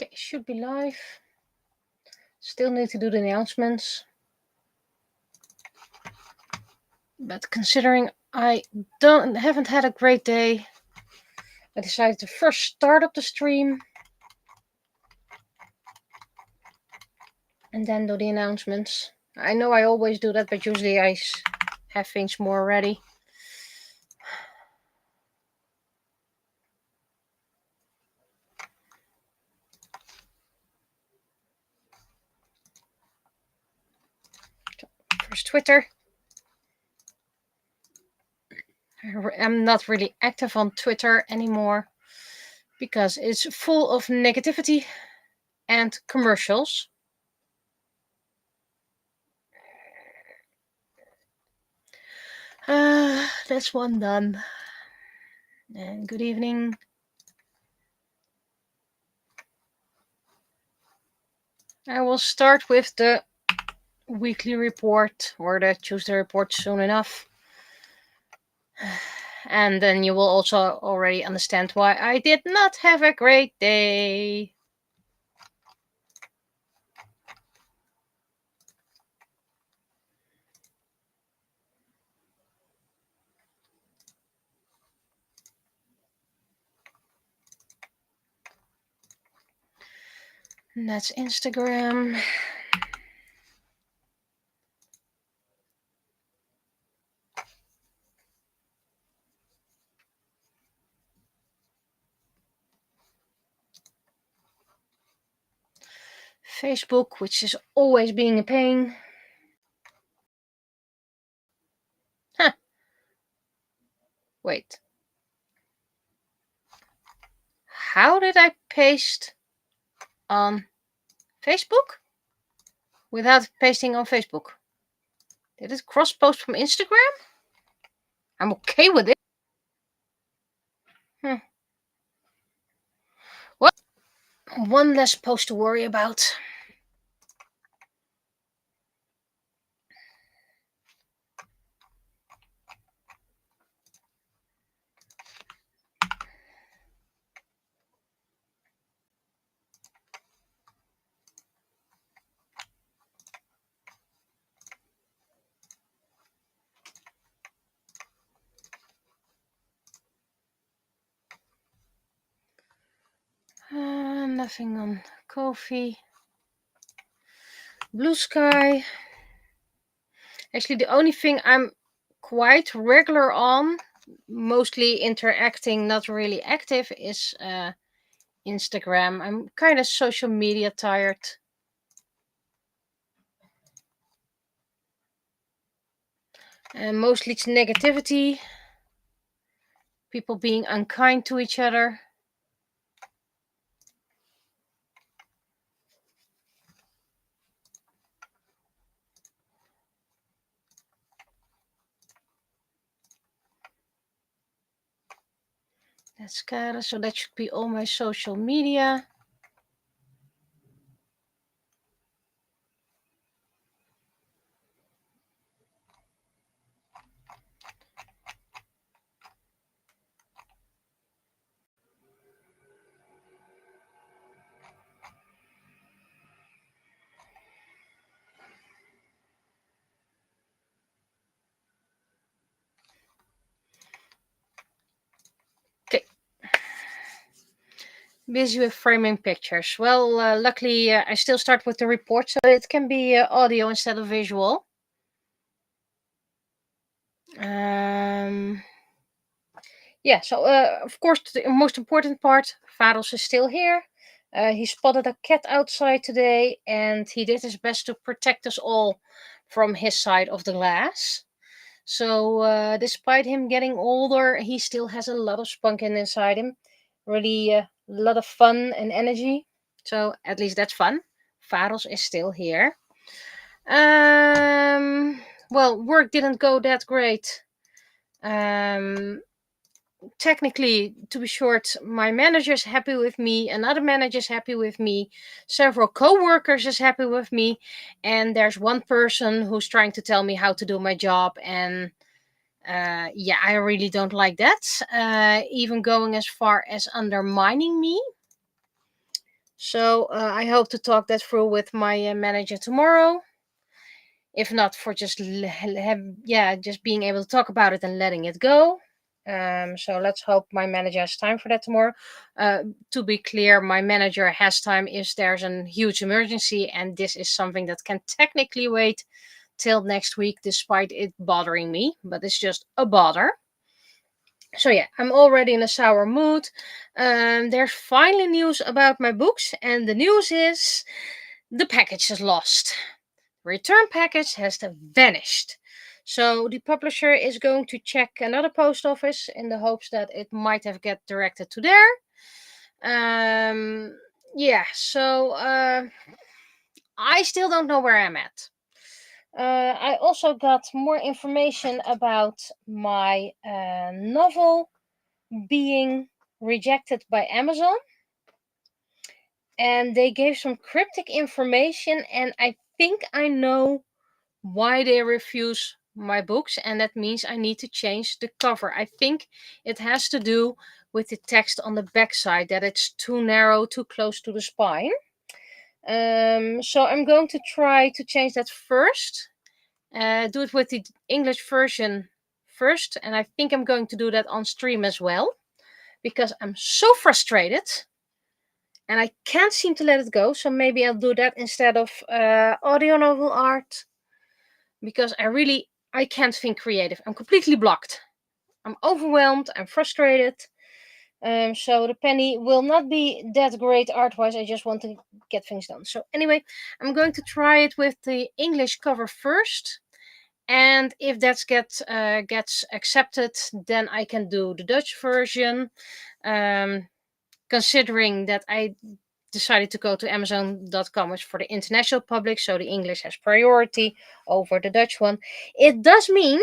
Okay, should be live. Still need to do the announcements. But considering I haven't had a great day, I decided to first start up the stream and then do the announcements. I know I always do that, but usually I have things more ready. First Twitter. I'm not really active on Twitter anymore because it's full of negativity and commercials. That's one done. And good evening. I will start with the weekly report or the Tuesday report soon enough. And then you will also already understand why I did not have a great day. And that's Instagram. Facebook, which is always being a pain. Huh. Wait. How did I paste on Facebook without pasting on Facebook? Did it cross-post from Instagram? I'm okay with it. Well, one less post to worry about. Nothing on Ko-fi. Blue Sky. Actually, the only thing I'm quite regular on, mostly interacting, not really active, is Instagram. I'm kind of social media tired. And mostly it's negativity, people being unkind to each other. That's Kara, so that should be all my social media. Okay. Busy with framing pictures. Well, luckily I still start with the report, so it can be audio instead of visual. Yeah, so of course the most important part, Vados is still here. He spotted a cat outside today and he did his best to protect us all from his side of the glass. So despite him getting older, he still has a lot of spunk inside him. Really a lot of fun and energy. So at least that's fun. Vados is still here. Well, work didn't go that great. Technically, to be short, my manager's happy with me, another manager's happy with me, several co-workers is happy with me, and there's one person who's trying to tell me how to do my job, and yeah, I really don't like that, even going as far as undermining me. So I hope to talk that through with my manager tomorrow. If not, for just just being able to talk about it and letting it go. So let's hope my manager has time for that tomorrow. To be clear, my manager has time if there's a huge emergency, and this is something that can technically wait till next week, despite it bothering me. But it's just a bother. So yeah, I'm already in a sour mood. There's finally news about my books, and the news is the package is lost. Return package has vanished. So the publisher is going to check another post office in the hopes that it might have get directed to there. So I still don't know where I'm at. I also got more information about my novel being rejected by Amazon. And they gave some cryptic information, and I think I know why they refuse my books, and that means I need to change the cover. I think it has to do with the text on the backside, that it's too narrow, too close to the spine. So I'm going to try to change that first. Do it with the English version first, and I think I'm going to do that on stream as well, because I'm so frustrated and I can't seem to let it go. So maybe I'll do that instead of audio novel art, because I can't think creative. I'm completely blocked. I'm overwhelmed. I'm frustrated. So the penny will not be that great art-wise. I just want to get things done. So anyway, I'm going to try it with the English cover first. And if that gets accepted, then I can do the Dutch version. Considering that I decided to go to Amazon.com, which for the international public, so the English has priority over the Dutch one. It does mean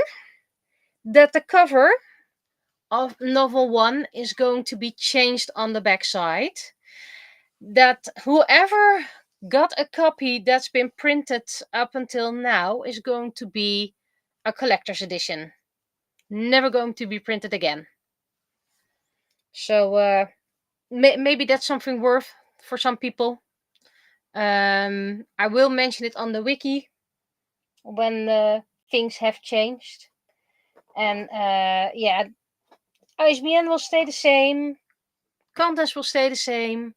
that the cover of novel 1 is going to be changed on the backside. That whoever got a copy that's been printed up until now is going to be a collector's edition. Never going to be printed again. So maybe that's something worth for some people. I will mention it on the wiki when things have changed. And ISBN will stay the same. Contents will stay the same.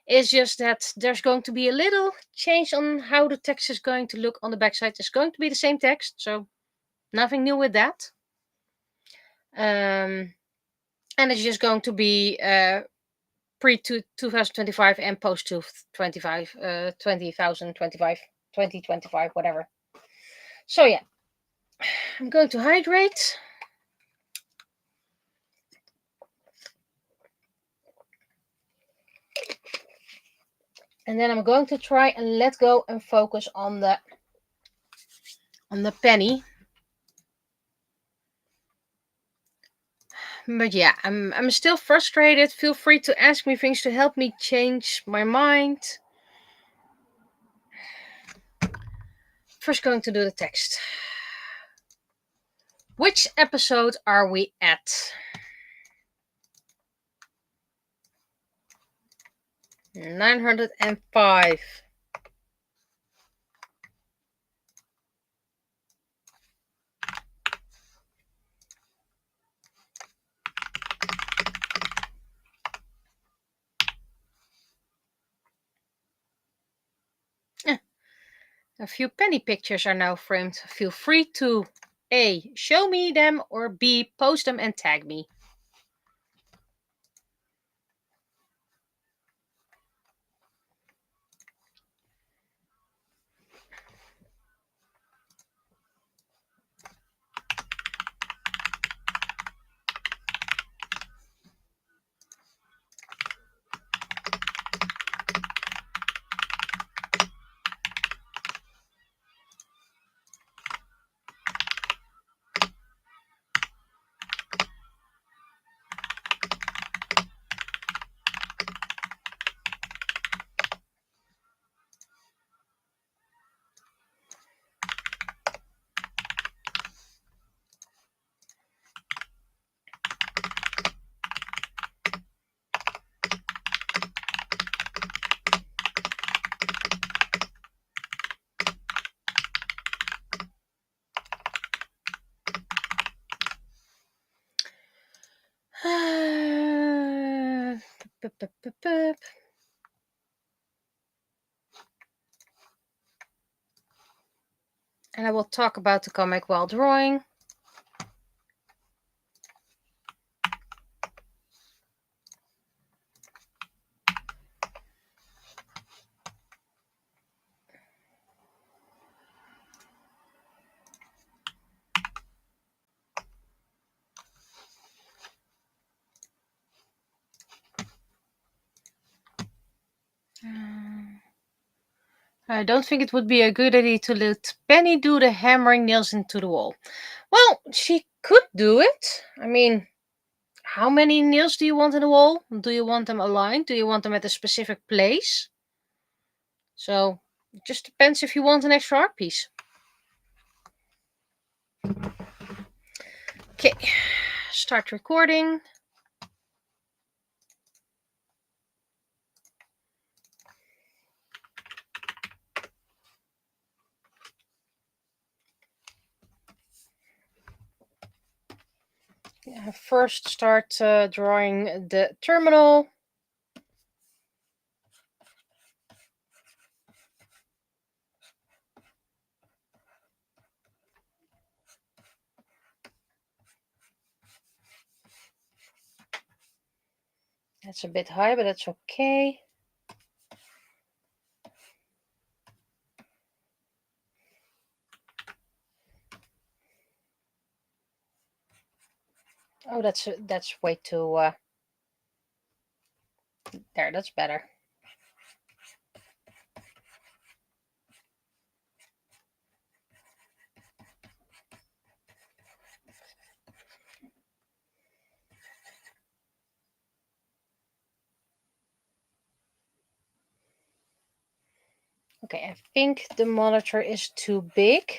It's just that there's going to be a little change on how the text is going to look on the backside. It's going to be the same text, so nothing new with that. And it's just going to be pre 2025 and post 2025, whatever. So yeah, I'm going to hydrate. And then I'm going to try and let go and focus on the penny. But yeah, I'm still frustrated. Feel free to ask me things to help me change my mind. First, going to do the text. Which episode are we at? 905. A few penny pictures are now framed. Feel free to A, show me them, or B, post them and tag me. And I will talk about the comic while drawing. I don't think it would be a good idea to let Penny do the hammering nails into the wall. Well, she could do it. I mean, how many nails do you want in the wall? Do you want them aligned? Do you want them at a specific place? So, it just depends if you want an extra art piece. Okay, start recording. First, start drawing the terminal. That's a bit high, but that's okay. Oh, that's way too. There, that's better. Okay, I think the monitor is too big.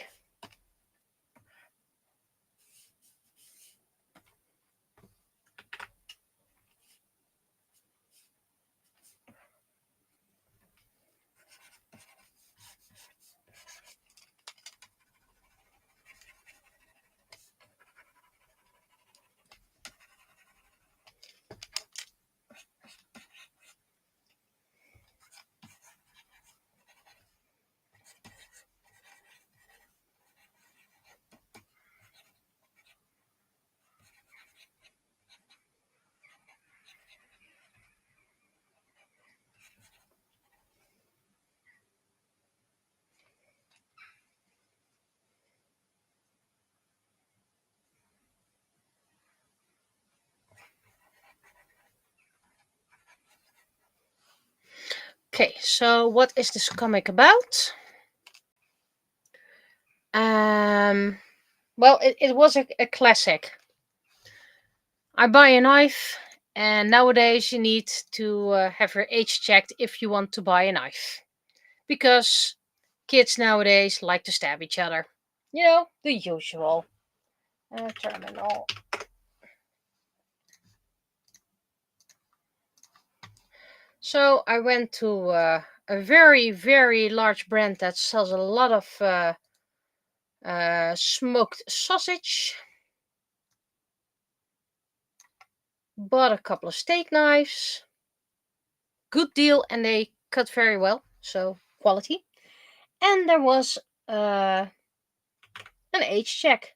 Okay, so what is this comic about? Well, it was a classic. I buy a knife, and nowadays you need to have your age checked if you want to buy a knife. Because kids nowadays like to stab each other. You know, the usual. Terminal. So I went to a very, very large brand that sells a lot of smoked sausage. Bought a couple of steak knives. Good deal, and they cut very well, so quality. And there was an age check.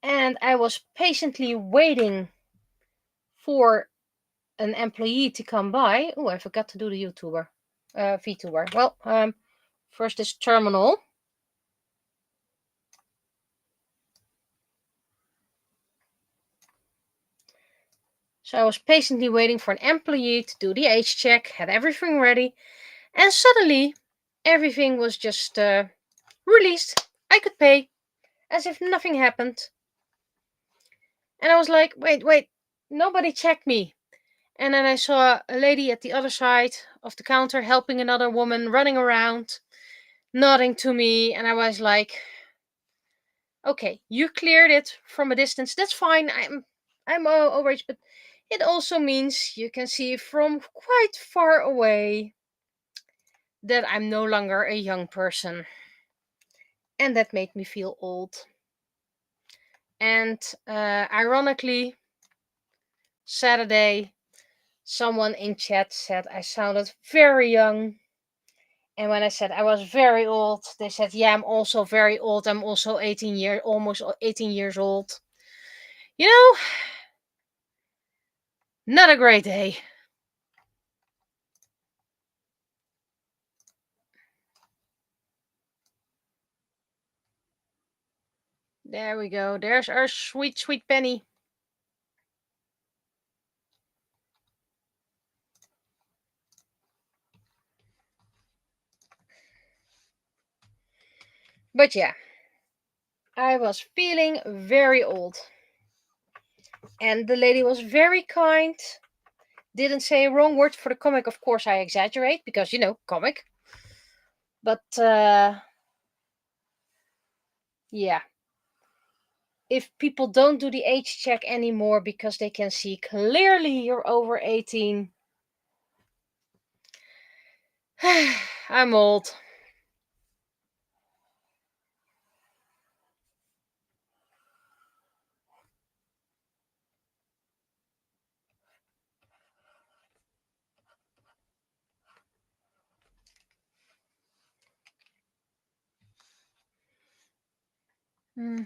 And I was patiently waiting for an employee to come by. Oh, I forgot to do the VTuber. Well, first this terminal. So I was patiently waiting for an employee to do the age check, had everything ready, and suddenly everything was just released. I could pay as if nothing happened. And I was like, wait, nobody checked me. And then I saw a lady at the other side of the counter helping another woman running around, nodding to me, and I was like, okay, you cleared it from a distance. That's fine. I'm overage, but it also means you can see from quite far away that I'm no longer a young person. And that made me feel old. And ironically, Saturday, someone in chat said I sounded very young. And when I said I was very old, they said, yeah, I'm also very old. I'm also almost 18 years old. You know, not a great day. There we go. There's our sweet, sweet Penny. But yeah, I was feeling very old. And the lady was very kind. Didn't say a wrong word for the comic. Of course, I exaggerate because, comic. But, yeah. If people don't do the age check anymore because they can see clearly you're over 18, I'm old. Hmm.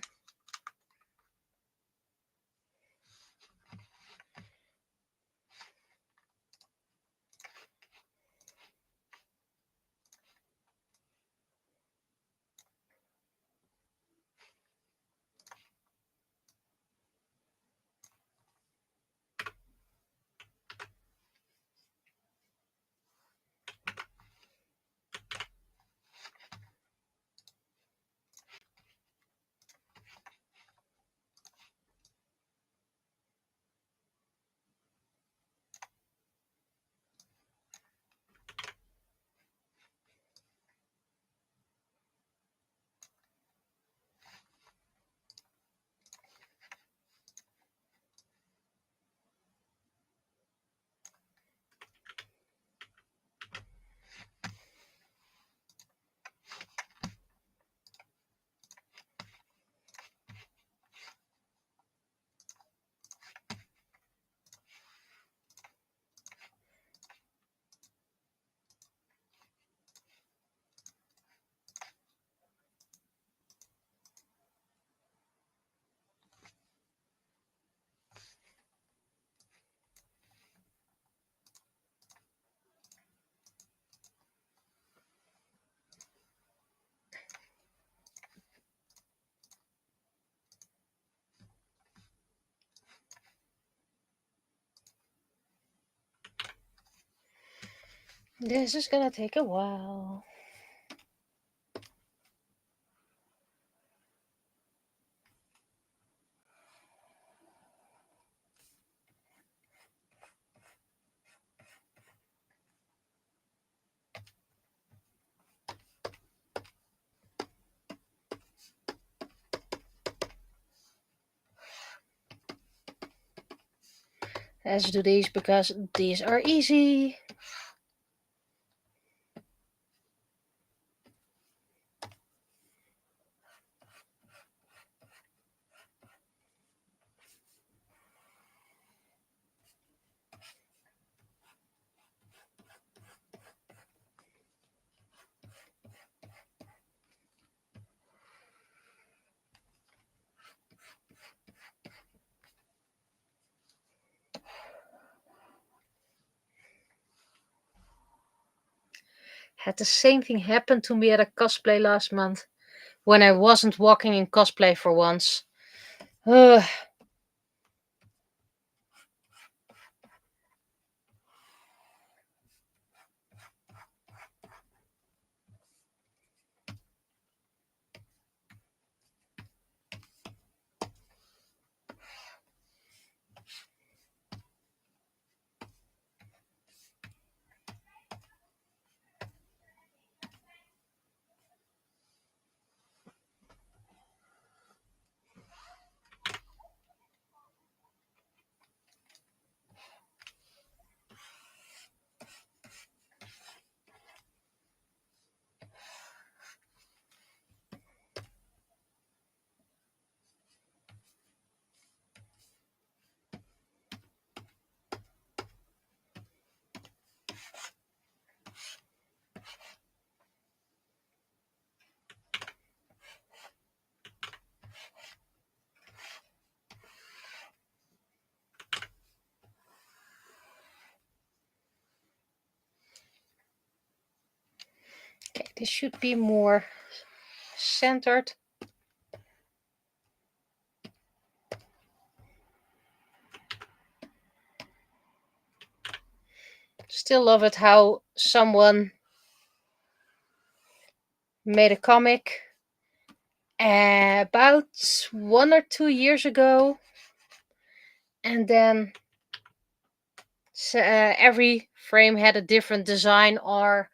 This is gonna take a while. Let's do these because these are easy. Had the same thing happen to me at a cosplay last month when I wasn't walking in cosplay for once. Ugh. This should be more centered. Still love it how someone made a comic about 1 or 2 years ago, and then every frame had a different design or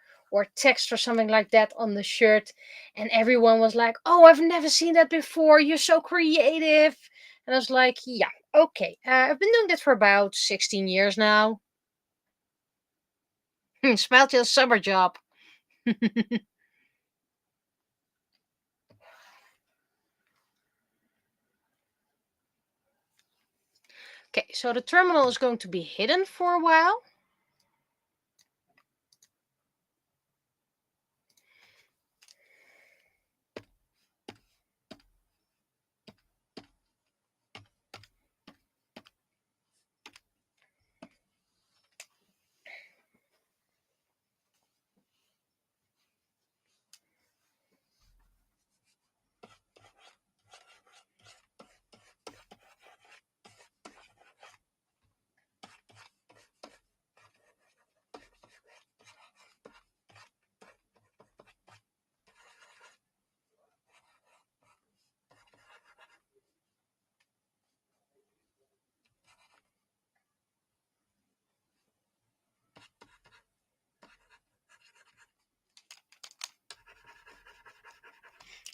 text or something like that on the shirt, and everyone was like, "Oh, I've never seen that before. You're so creative." And I was like, "Yeah, okay. I've been doing this for about 16 years now." Smile till summer job. Okay, so the terminal is going to be hidden for a while.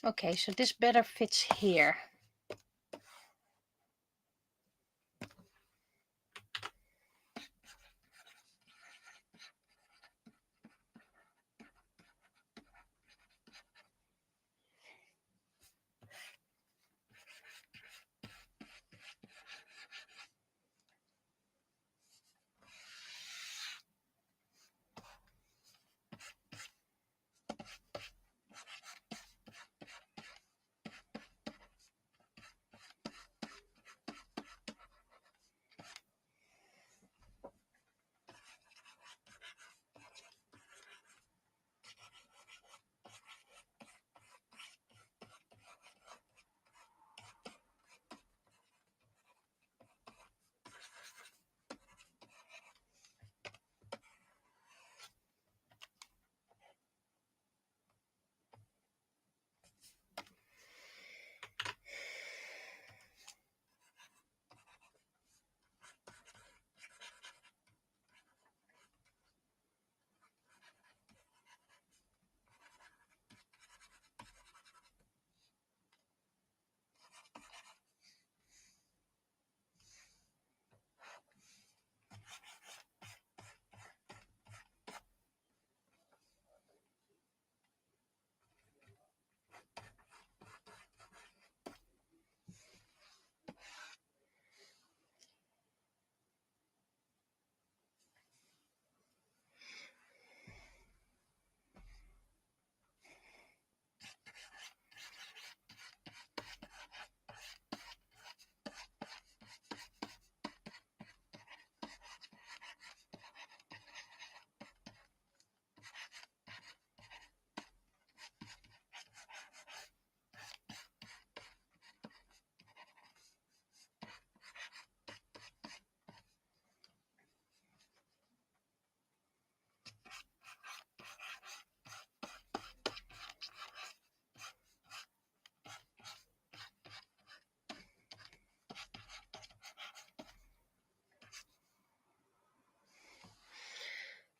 Okay, so this better fits here.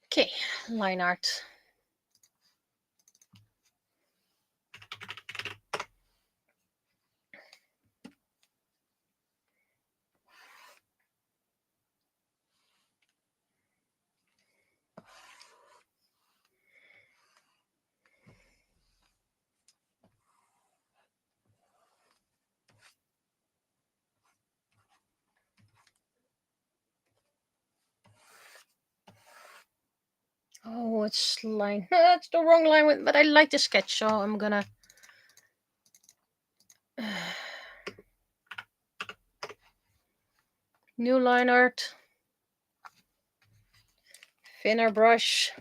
Okay, line art. Oh, it's line. It's the wrong line, but I like the sketch, so I'm gonna. New line art. Thinner brush.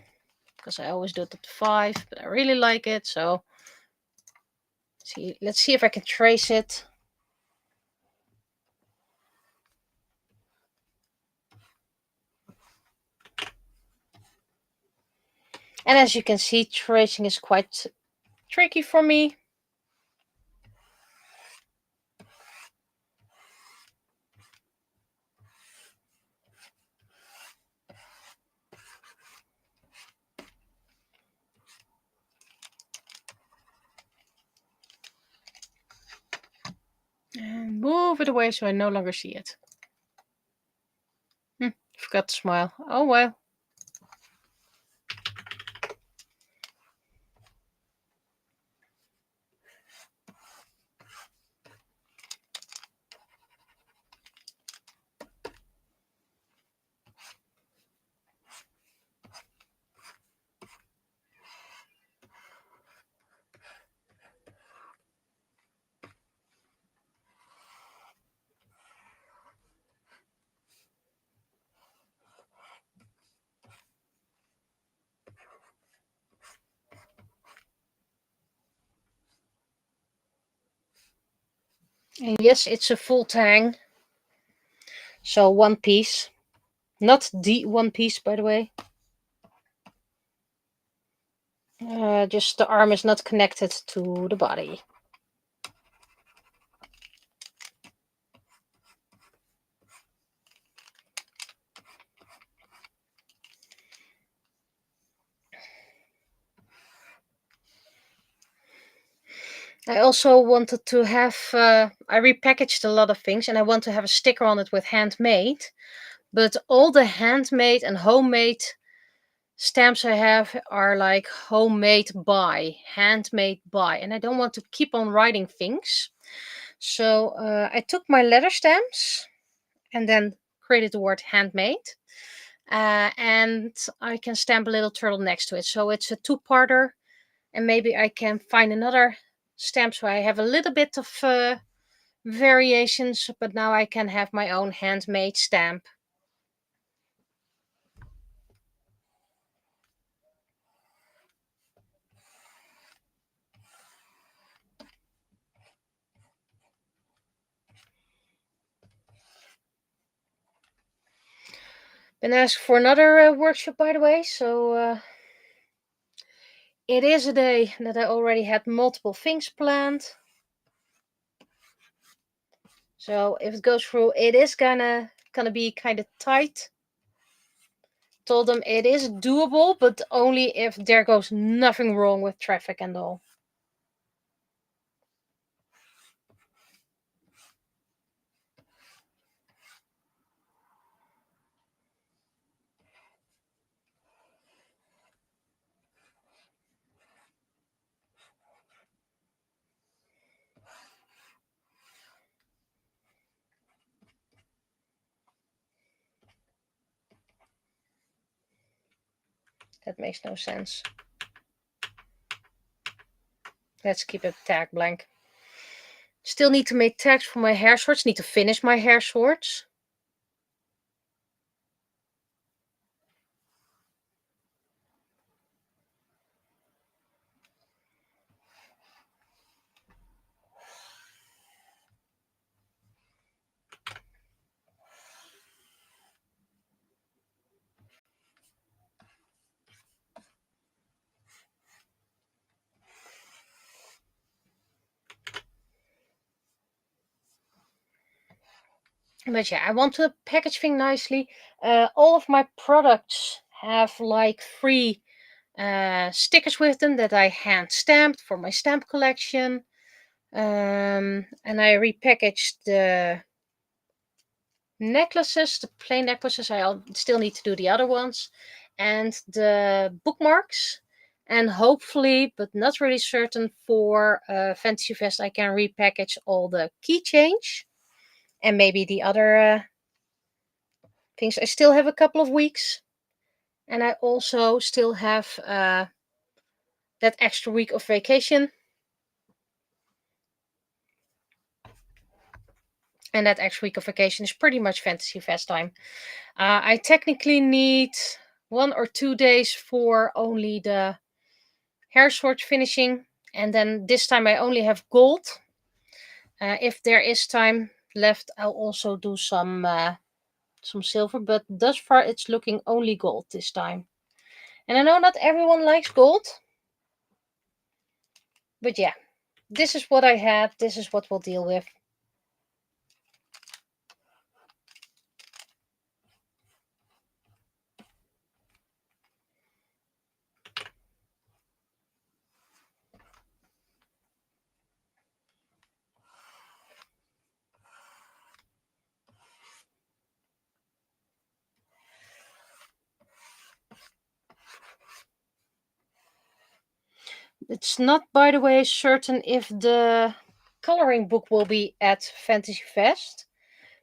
because I always do it up to 5, but I really like it. So let's see if I can trace it. And as you can see, tracing is quite tricky for me. And move it away so I no longer see it. Forgot to smile. Oh well. And yes, it's a full tang. So 1 piece. Not the 1 piece, by the way. Just the arm is not connected to the body. I also wanted to have, I repackaged a lot of things and I want to have a sticker on it with handmade. But all the handmade and homemade stamps I have are like homemade by, handmade by. And I don't want to keep on writing things. So I took my letter stamps and then created the word handmade. And I can stamp a little turtle next to it. So it's a 2-parter. And maybe I can find another stamp so I have a little bit of variations, but now I can have my own handmade stamp. Been asked for another workshop, by the way, so it is a day that I already had multiple things planned. So if it goes through, it is gonna be kind of tight. Told them it is doable, but only if there goes nothing wrong with traffic and all. That makes no sense. Let's keep it tag blank. Still need to make tags for my hair swords. Need to finish my hair swords. But yeah, I want to package things nicely. All of my products have like 3 stickers with them that I hand stamped for my stamp collection. And I repackaged the necklaces, the plain necklaces. I still need to do the other ones. And the bookmarks. And hopefully, but not really certain, for Fantasy Fest, I can repackage all the keychains. And maybe the other things. I still have a couple of weeks. And I also still have that extra week of vacation. And that extra week of vacation is pretty much Fantasy Fest time. I technically need 1 or 2 days for only the hair swatch finishing. And then this time I only have gold. If there is time left, I'll also do some silver, but thus far it's looking only gold this time. And I know not everyone likes gold, but yeah, this is what I have. This is what we'll deal with. It's not, by the way, certain if the coloring book will be at Fantasy Fest,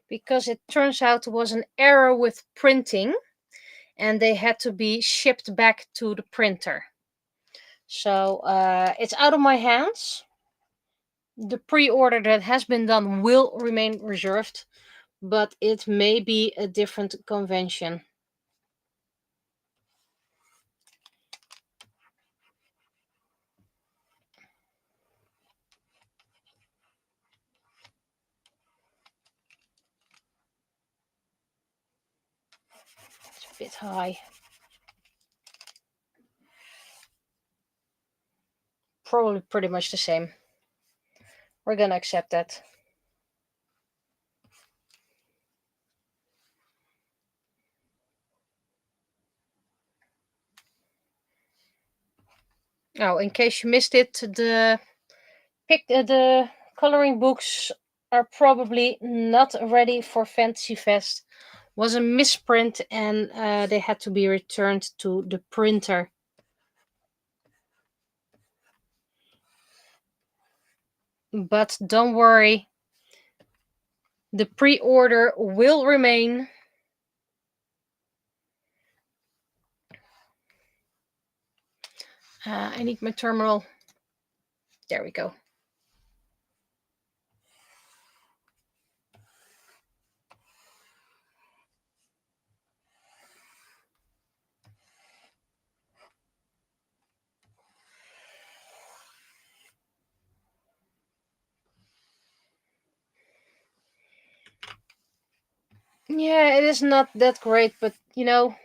because it turns out there was an error with printing and they had to be shipped back to the printer. So it's out of my hands. The pre-order that has been done will remain reserved, but it may be a different convention. It's a bit high. Probably pretty much the same. We're gonna accept that. Oh, in case you missed it, the coloring books are probably not ready for Fantasy Fest. Was a misprint and they had to be returned to the printer. But don't worry, the pre-order will remain. I need my terminal. There we go. Yeah, it is not that great, but you know,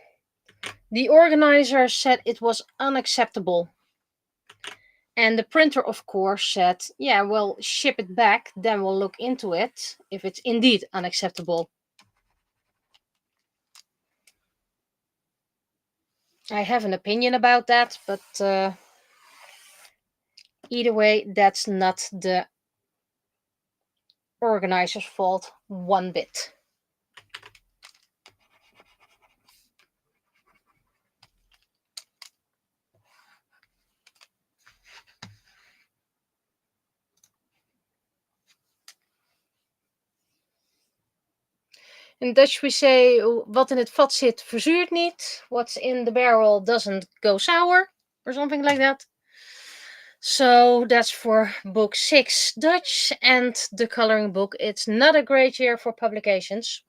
the organizer said it was unacceptable. And the printer, of course, said, yeah, well, ship it back, then we'll look into it if it's indeed unacceptable. I have an opinion about that, but either way, that's not the organizer's fault one bit. In Dutch we say, wat in het vat zit, verzuurt niet. What's in the barrel doesn't go sour, or something like that. So that's for book 6 Dutch, and the coloring book. It's not a great year for publications.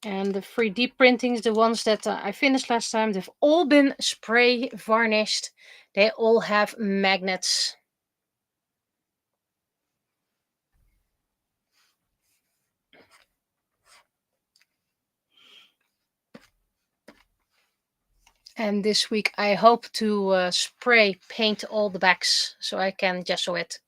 And the 3D printings, the ones that I finished last time, they've all been spray varnished. They all have magnets. And this week I hope to spray paint all the backs so I can gesso it.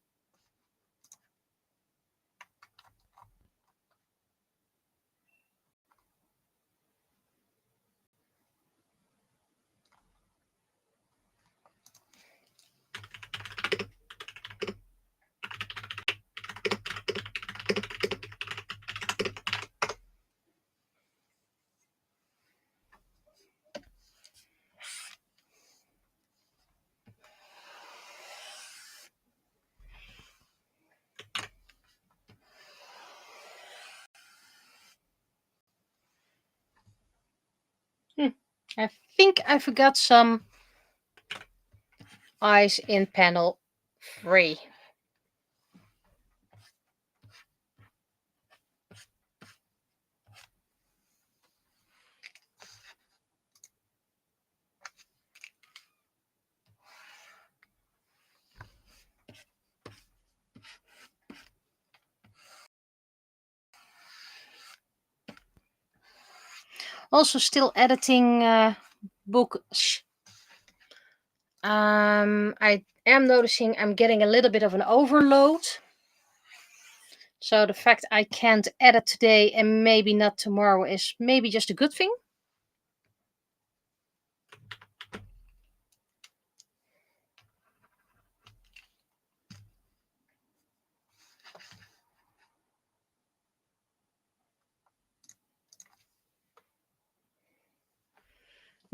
I think I forgot some eyes in panel 3. Also still editing book. I am noticing I'm getting a little bit of an overload. So the fact I can't edit today and maybe not tomorrow is maybe just a good thing.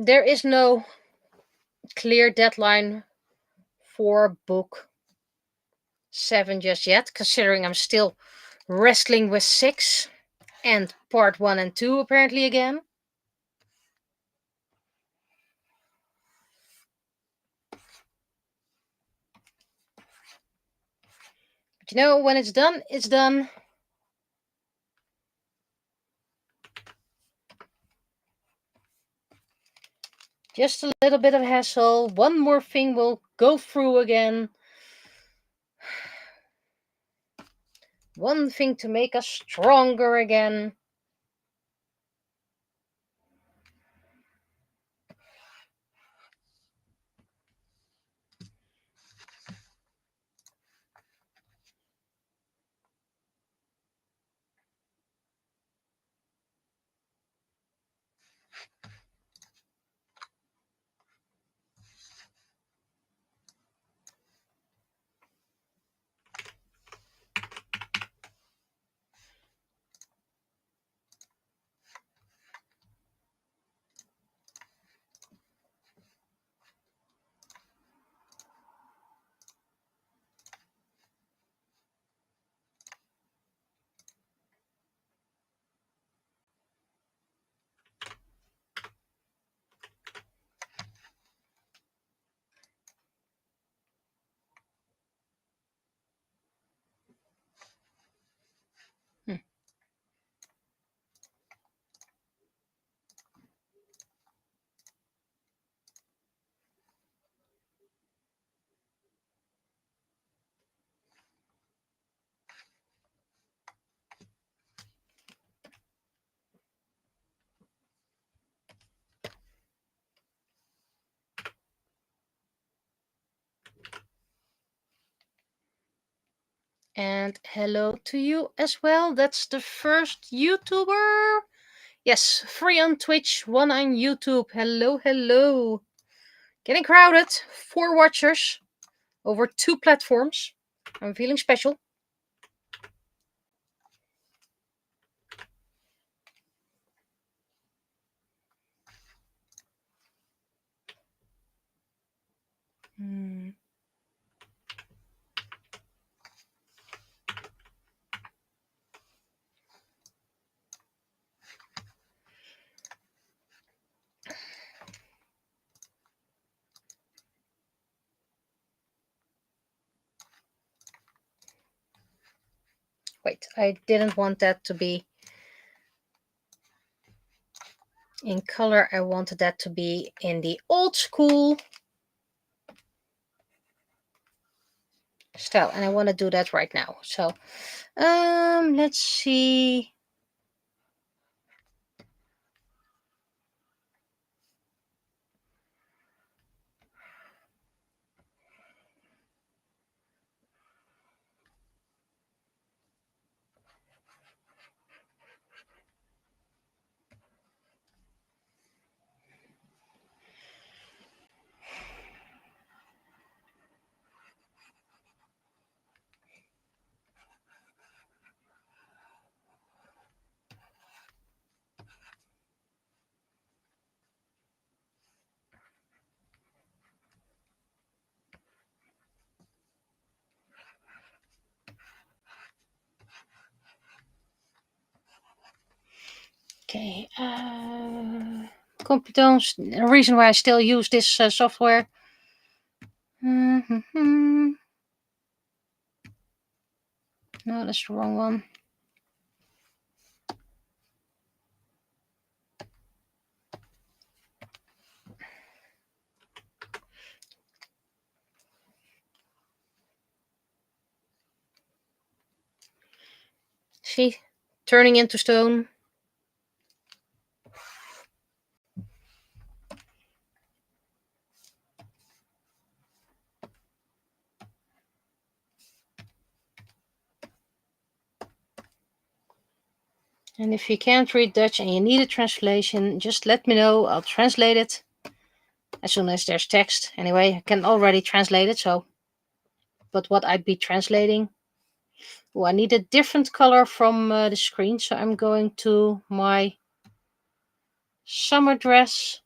There is no clear deadline for book 7 just yet, considering I'm still wrestling with 6 and part 1 and 2 apparently again. But you know, when it's done, it's done. Just a little bit of hassle. One more thing will go through again. One thing to make us stronger again. And hello to you as well. That's the first YouTuber. Yes, 3 on Twitch, 1 on YouTube. Hello, hello. Getting crowded. 4 watchers over 2 platforms. I'm feeling special. Wait, I didn't want that to be in color. I wanted that to be in the old school style, and I want to do that right now. So, let's see. Okay, computers. The reason why I still use this software. No, that's the wrong one. See? Turning into stone. And if you can't read Dutch and you need a translation, just let me know. I'll translate it as soon as there's text. Anyway, I can already translate it, so. But what I'd be translating. Oh, I need a different color from the screen, so I'm going to my summer dress.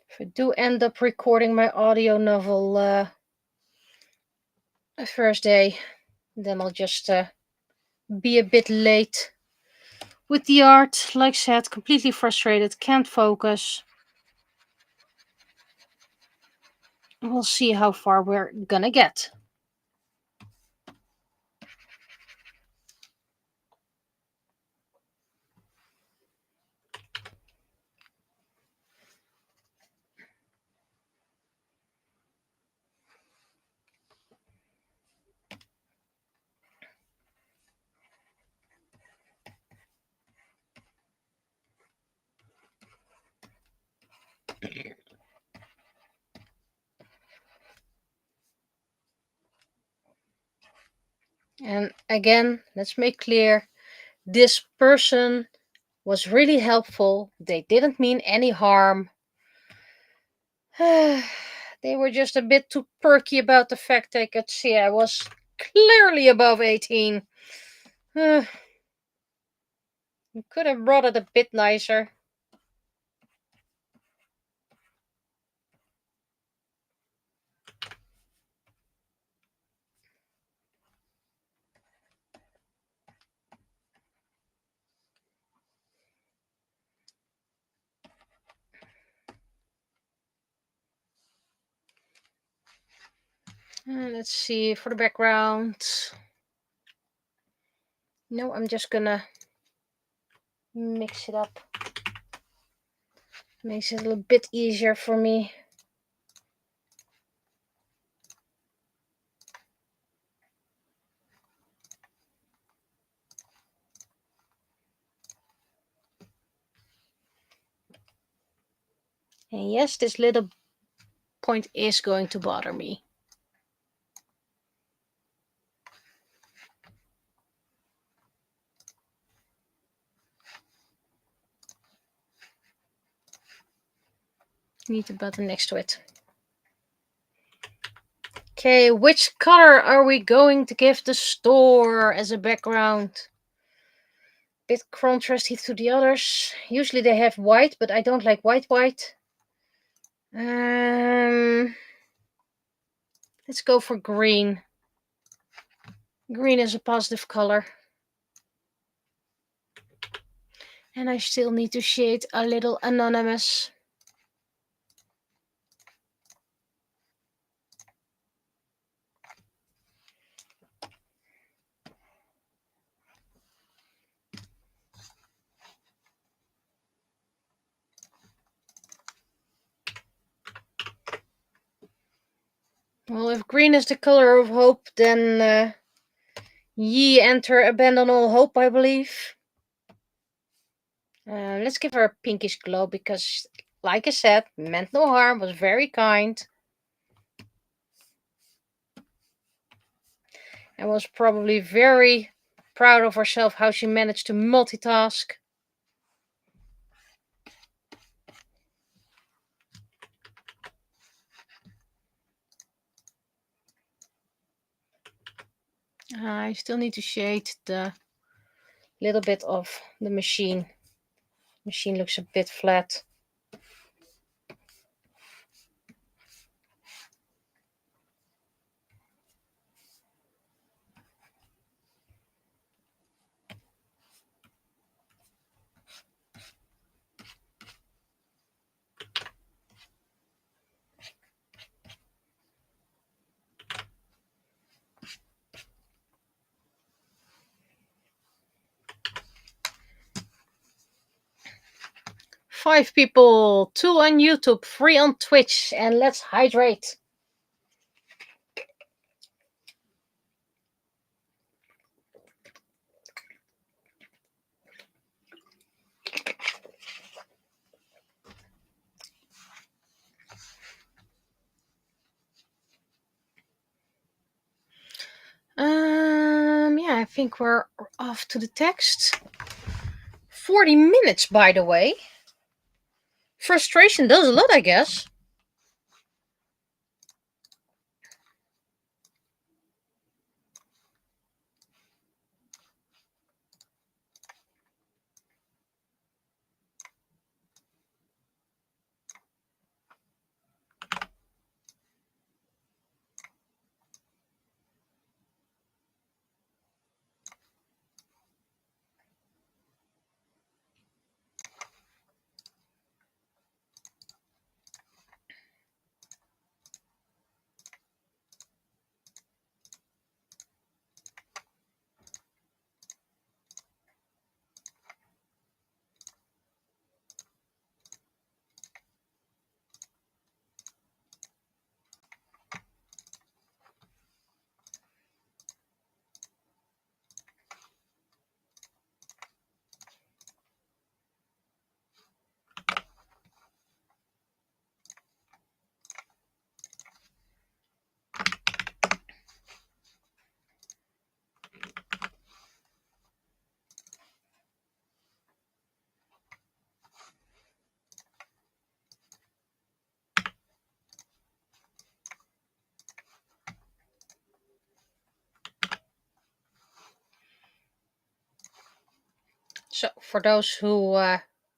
If I do end up recording my audio novel first day, then I'll just be a bit late with the art. Like I said, completely frustrated, can't focus. We'll see how far we're gonna get. And again, let's make clear, this person was really helpful. They didn't mean any harm. They were just a bit too perky about the fact they could see I was clearly above 18. You could have brought it a bit nicer. Let's see, for the background. No, I'm just gonna mix it up. Makes it a little bit easier for me. And yes, this little point is going to bother me. Need the button next to it. Okay, which color are we going to give the store as a background? Bit contrasty to the others. Usually they have white, but I don't like white. Let's go for green. Green is a positive color. And I still need to shade a little anonymous. Well, if green is the color of hope, then ye enter, abandon all hope, I believe. Let's give her a pinkish glow because, like I said, meant no harm, was very kind. and was probably very proud of herself how she managed to multitask. I still need to shade the little bit of the machine. Machine looks a bit flat. Five people, 2 on YouTube, 3 on Twitch, and let's hydrate. Yeah, I think we're off to the text. 40 minutes, by the way. Frustration does a lot, I guess. So, for those who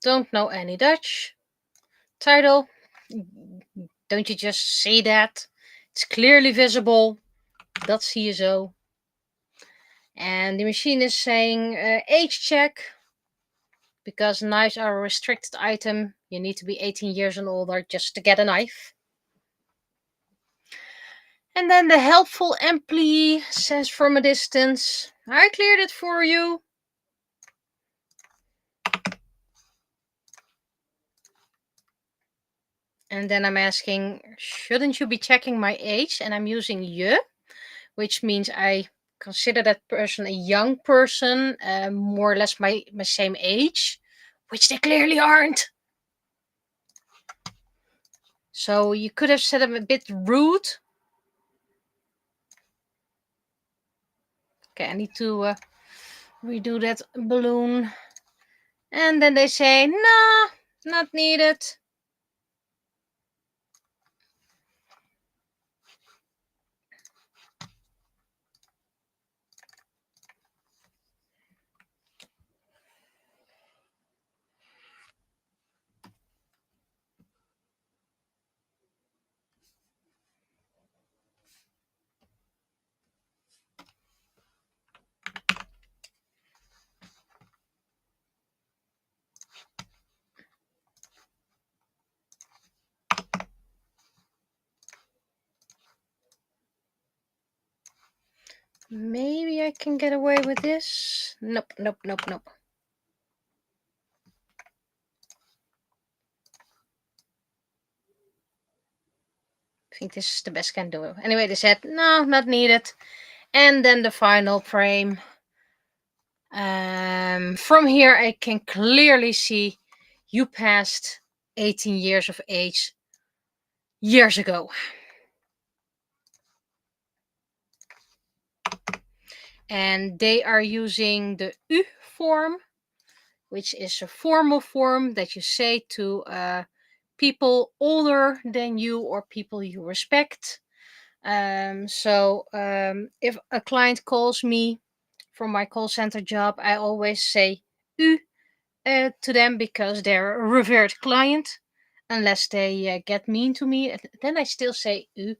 don't know any Dutch, title, don't you just see that? It's clearly visible. Dat zie je zo. And the machine is saying age check. Because knives are a restricted item, you need to be 18 years and older just to get a knife. And then the helpful employee says from a distance, I cleared it for you. And then I'm asking, shouldn't you be checking my age? And I'm using je, which means I consider that person a young person, more or less my same age, which they clearly aren't. So you could have said I'm a bit rude. Okay, I need to redo that balloon. And then they say, nah, not needed. Maybe I can get away with this. Nope, nope, nope, nope. I think this is the best I can do. Anyway, they said, no, not needed. And then the final frame. From here, I can clearly see you passed 18 years of age years ago. and they are using the u form, which is a formal form that you say to people older than you or people you respect. If a client calls me for my call center job, I always say u to them because they're a revered client. Unless they get mean to me, then I still say u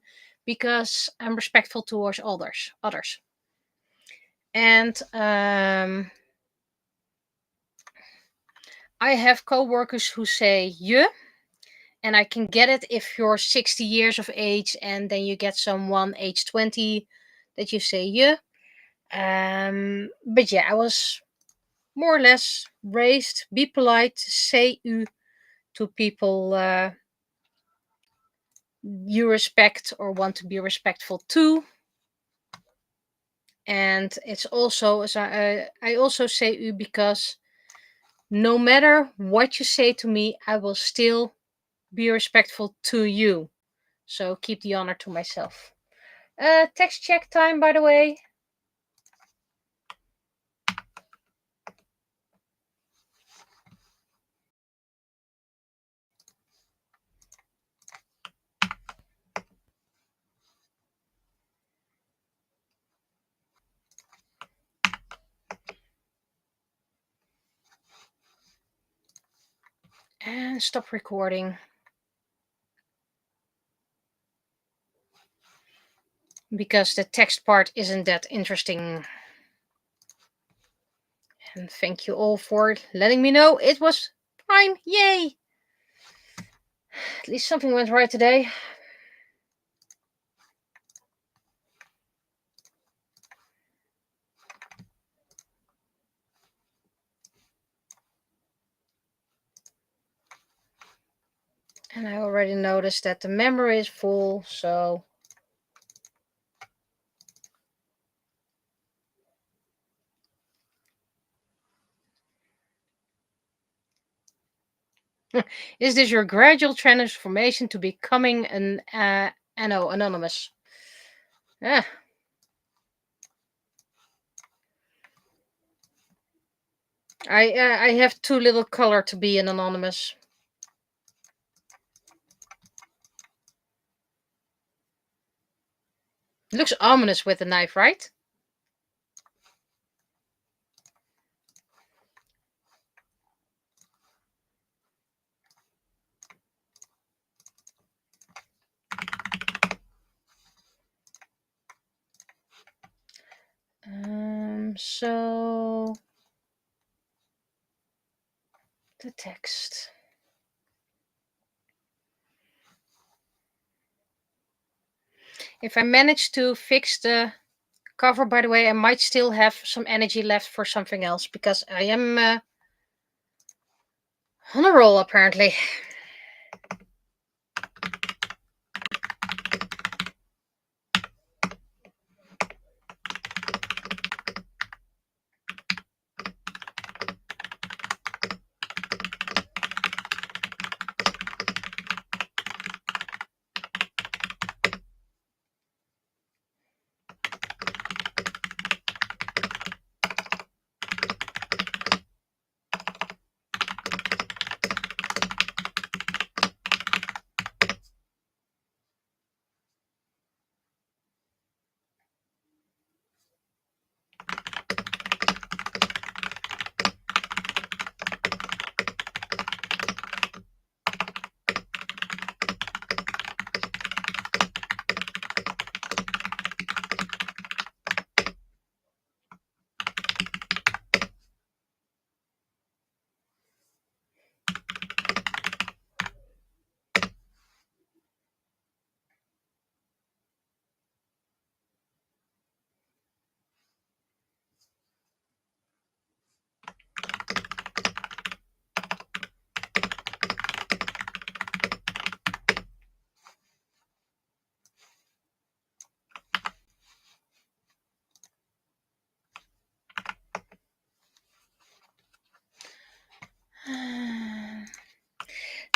because I'm respectful towards others. And I have coworkers who say je, and I can get it if you're 60 years of age and then you get someone age 20 that you say je. But yeah, I was more or less raised, be polite, say u to people you respect or want to be respectful to. And it's also, I also say u because no matter what you say to me, I will still be respectful to you. So keep the honor to myself. Text check time, by the way. And stop recording. Because the text part isn't that interesting. And thank you all for letting me know it was fine. Yay! At least something went right today. And I already noticed that the memory is full, so is this your gradual transformation to becoming an anonymous? Yeah. I have too little color to be an anonymous. It looks ominous with the knife, right? So the text. If I manage to fix the cover, by the way, I might still have some energy left for something else because I am on a roll apparently.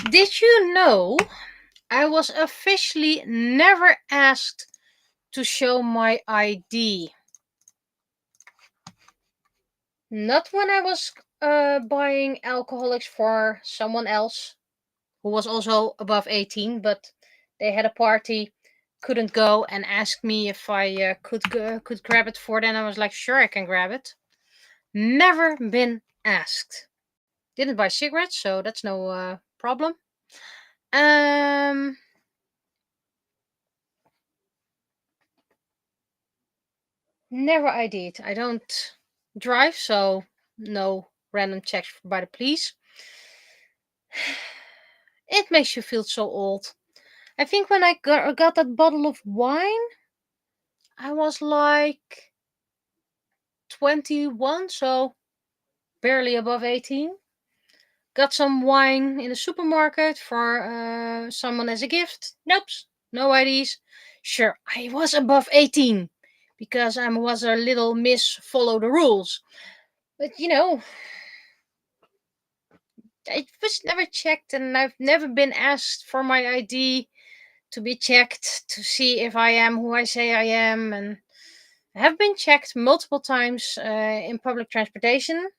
Did you know I was officially never asked to show my ID? Not when I was buying alcoholics for someone else who was also above 18, but they had a party, couldn't go, and asked me if I could grab it for them. I was like, sure, I can grab it. Never been asked. Didn't buy cigarettes, so that's no problem. Never ID'd. I don't drive, so no random checks by the police. It makes you feel so old. I think when I got that bottle of wine, I was like 21, so barely above 18. Got some wine in the supermarket for someone as a gift. Nope, no IDs. Sure, I was above 18 because I was a little miss follow the rules. But it was never checked, and I've never been asked for my ID to be checked to see if I am who I say I am. And I have been checked multiple times in public transportation,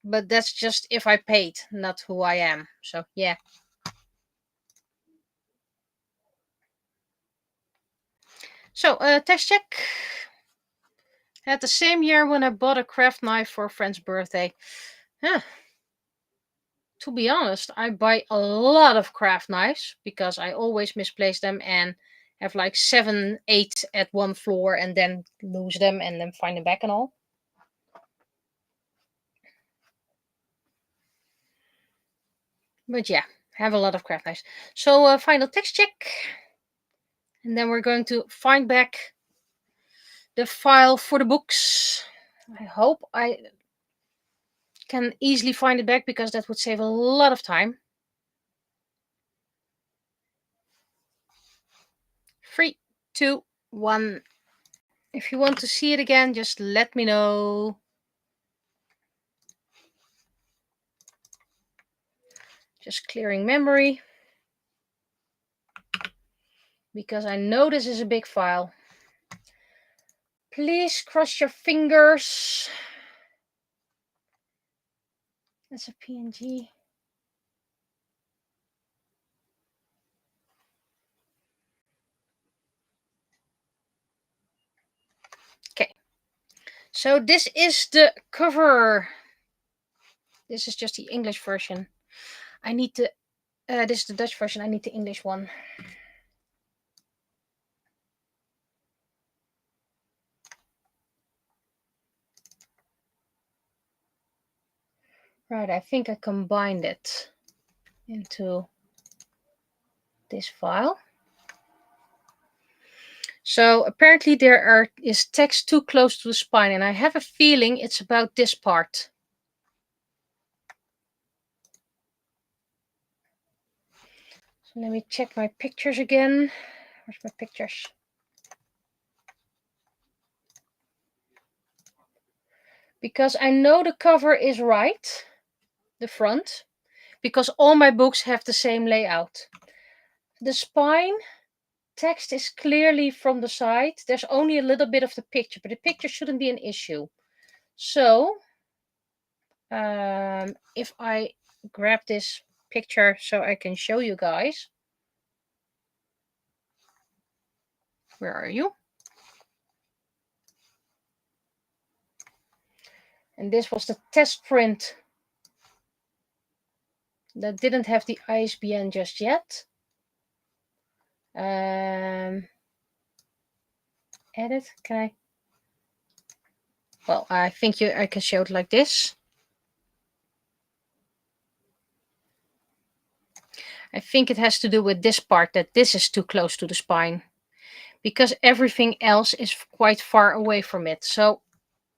but that's just if I paid, not who I am. So yeah. So test check. Had the same year when I bought a craft knife for a friend's birthday. Huh. To be honest, I buy a lot of craft knives because I always misplace them and have like 7, 8 at one floor and then lose them and then find them back and all. But yeah, have a lot of craft knives. So final text check. And then we're going to find back the file for the books. I hope I can easily find it back because that would save a lot of time. 3, 2, 1. If you want to see it again, just let me know. Just clearing memory. Because I know this is a big file. Please cross your fingers. That's a PNG. Okay. So this is the cover. This is just the English version. I need to... this is the Dutch version. I need the English one. Right, I think I combined it into this file. So apparently there is text too close to the spine, and I have a feeling it's about this part. So let me check my pictures again. Where's my pictures? Because I know the cover is right, the front, because all my books have the same layout. The spine text is clearly from the side. There's only a little bit of the picture, but the picture shouldn't be an issue. So if I grab this picture so I can show you guys. Where are you? And this was the test print that didn't have the ISBN just yet. Edit, can I? Well, I think I can show it like this. I think it has to do with this part, that this is too close to the spine, because everything else is quite far away from it. So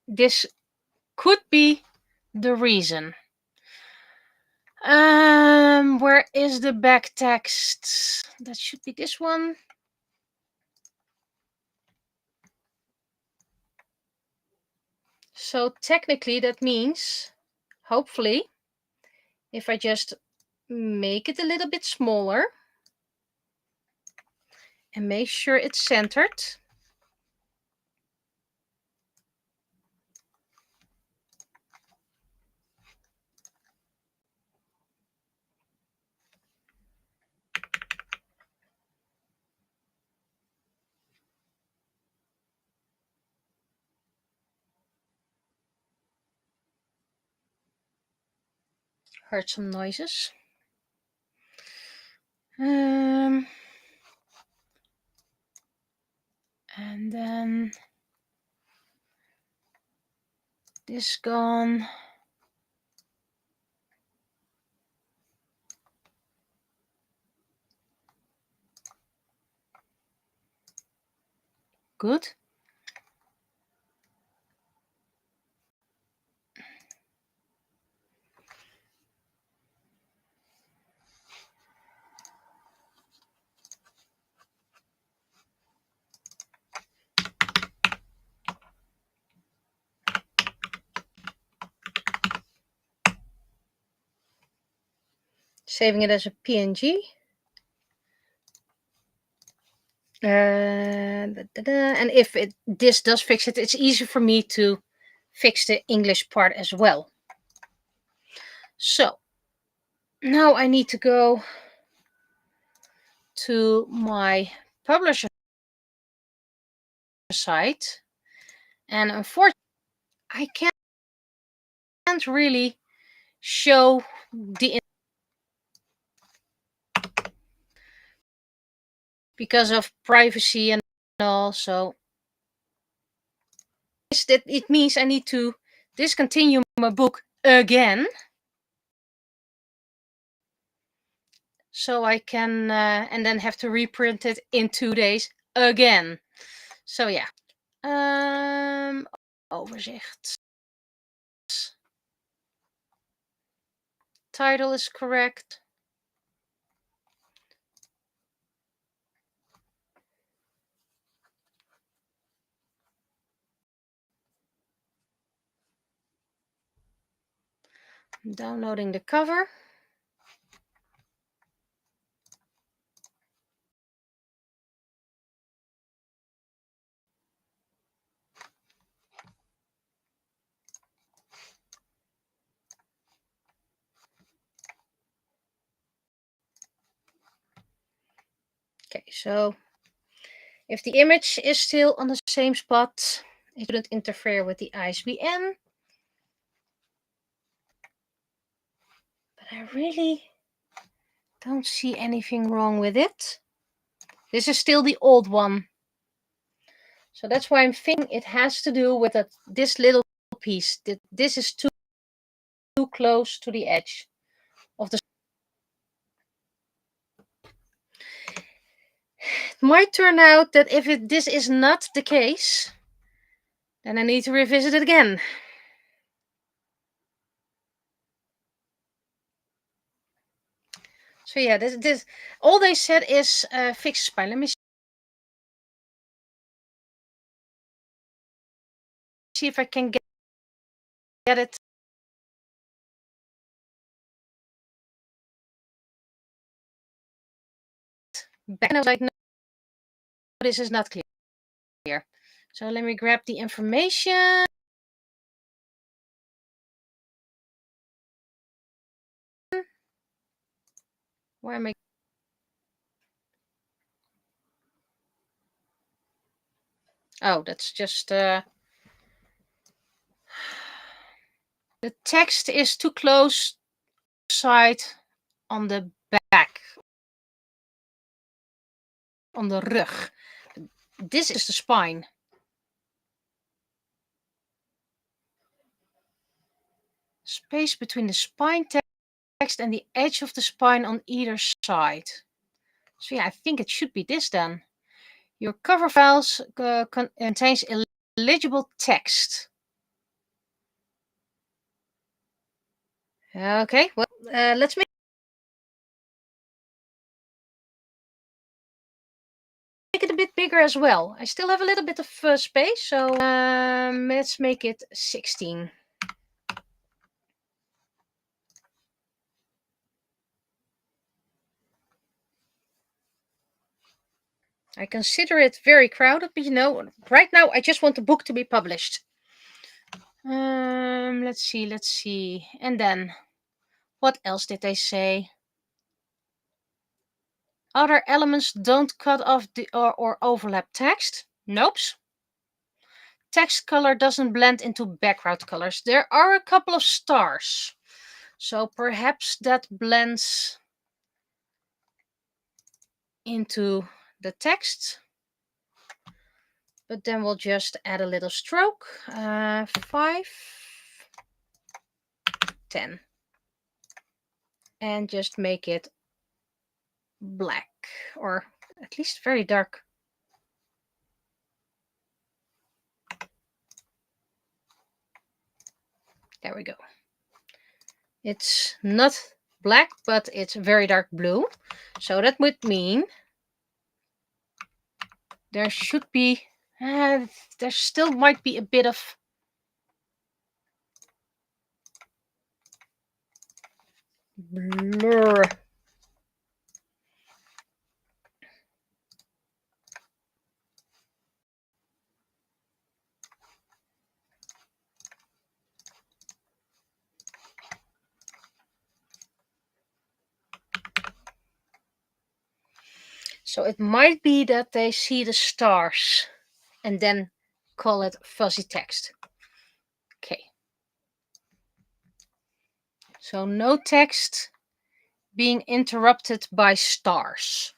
this could be the reason. Where is the back text? That should be this one. So technically that means, hopefully, if I just make it a little bit smaller and make sure it's centered. heard some noises. And then this gone. Good. Saving it as a PNG. And if this does fix it, it's easy for me to fix the English part as well. So now I need to go to my publisher site, and unfortunately I can't really show the because of privacy and all. So that it means I need to discontinue my book again, so I can and then have to reprint it in 2 days again. So yeah. Overzicht. Title is correct. I'm downloading the cover. Okay, so if the image is still on the same spot, it shouldn't interfere with the ISBN. But I really don't see anything wrong with it. This is still the old one. So that's why I'm thinking it has to do with this little piece. This is too close to the edge of the... It might turn out that if this is not the case, then I need to revisit it again. So yeah, this all they said is fix spine. Let me see if I can get it. Back. And I was like, no, this is not clear. So let me grab the information. Where am I? Oh, that's just the text is too close side on the back, on the rug. This is the spine. Space between the spine text and the edge of the spine on either side. So yeah, I think it should be this then. Your cover files contains illegible text. Okay, well, let's make it a bit bigger as well. I still have a little bit of space, so let's make it 16. I consider it very crowded, but you know, right now I just want the book to be published. Let's see. And then, what else did they say? Other elements don't cut off the or overlap text. Nope. Text color doesn't blend into background colors. There are a couple of stars. So perhaps that blends into the text. But then we'll just add a little stroke. 5, 10. And just make it black, or at least very dark. There we go. It's not black, but it's very dark blue. So that would mean there should be, there still might be a bit of blur. So it might be that they see the stars and then call it fuzzy text. Okay. So no text being interrupted by stars.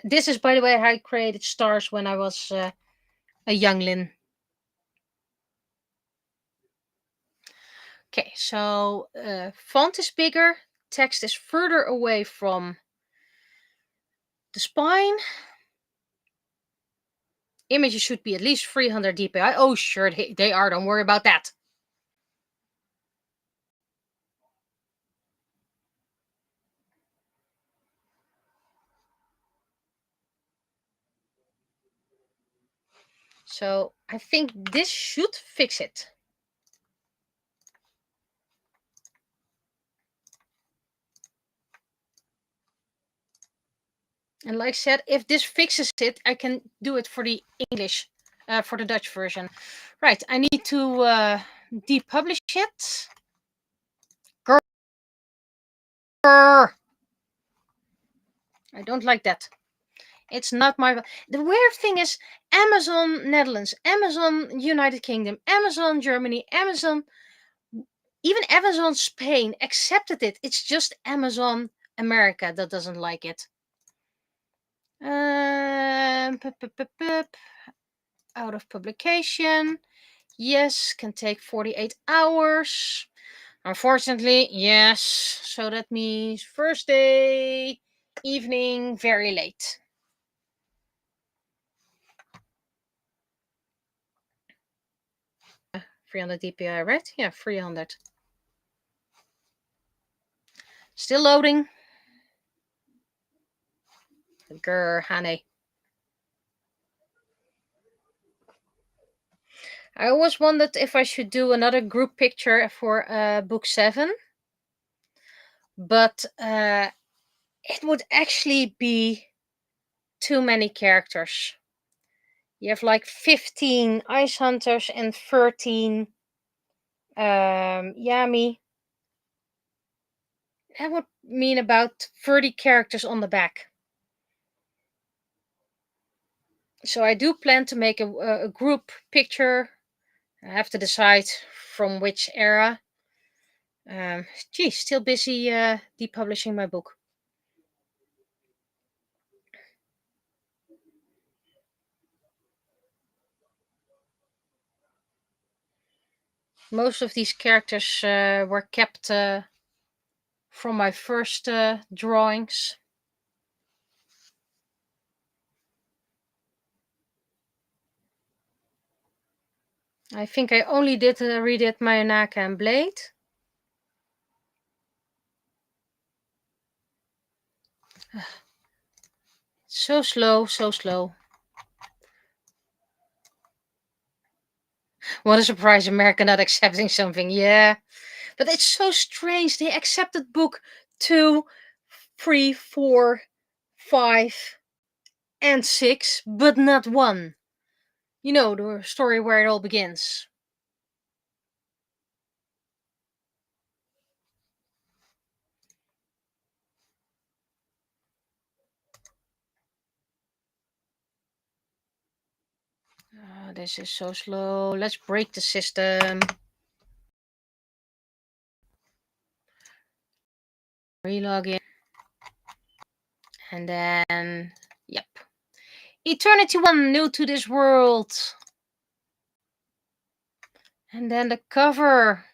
This is, by the way, how I created stars when I was a youngling. Okay, so font is bigger, text is further away from the spine. Images should be at least 300 dpi. Oh, sure, they are. Don't worry about that. So I think this should fix it. And like I said, if this fixes it, I can do it for the English, for the Dutch version. Right, I need to depublish it. Grrr. I don't like that. It's not my... The weird thing is Amazon Netherlands, Amazon United Kingdom, Amazon Germany, Amazon... Even Amazon Spain accepted it. It's just Amazon America that doesn't like it. Out of publication. Yes, can take 48 hours. Unfortunately, yes. So that means Thursday evening, very late. 300 dpi, right? Yeah, 300. Still loading. Grr, honey. I always wondered if I should do another group picture for book 7. But it would actually be too many characters. You have like 15 ice hunters and 13 Yami. That would mean about 30 characters on the back. So I do plan to make a group picture. I have to decide from which era. Gee, still busy depublishing my book. Most of these characters were kept from my first drawings. I think I only redid Mayonaka and Blade. So slow, so slow. What a surprise, America not accepting something. Yeah. But it's so strange. They accepted book 2, 3, 4, 5, and 6, but not 1. You know, the story where it all begins. This is so slow. Let's break the system. relog in. And then, yep. Eternity 1, new to this world. And then the cover.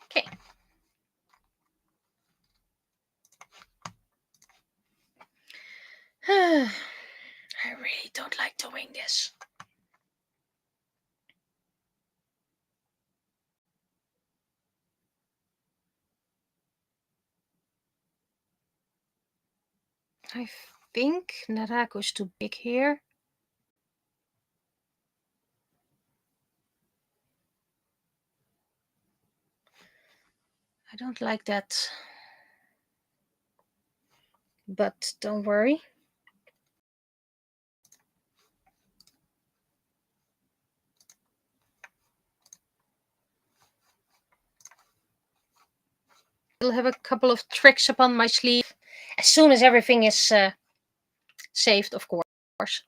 Okay. I really don't like doing this. I think Narako is too big here. I don't like that. But don't worry. I'll have a couple of tricks up on my sleeve as soon as everything is saved, of course. Is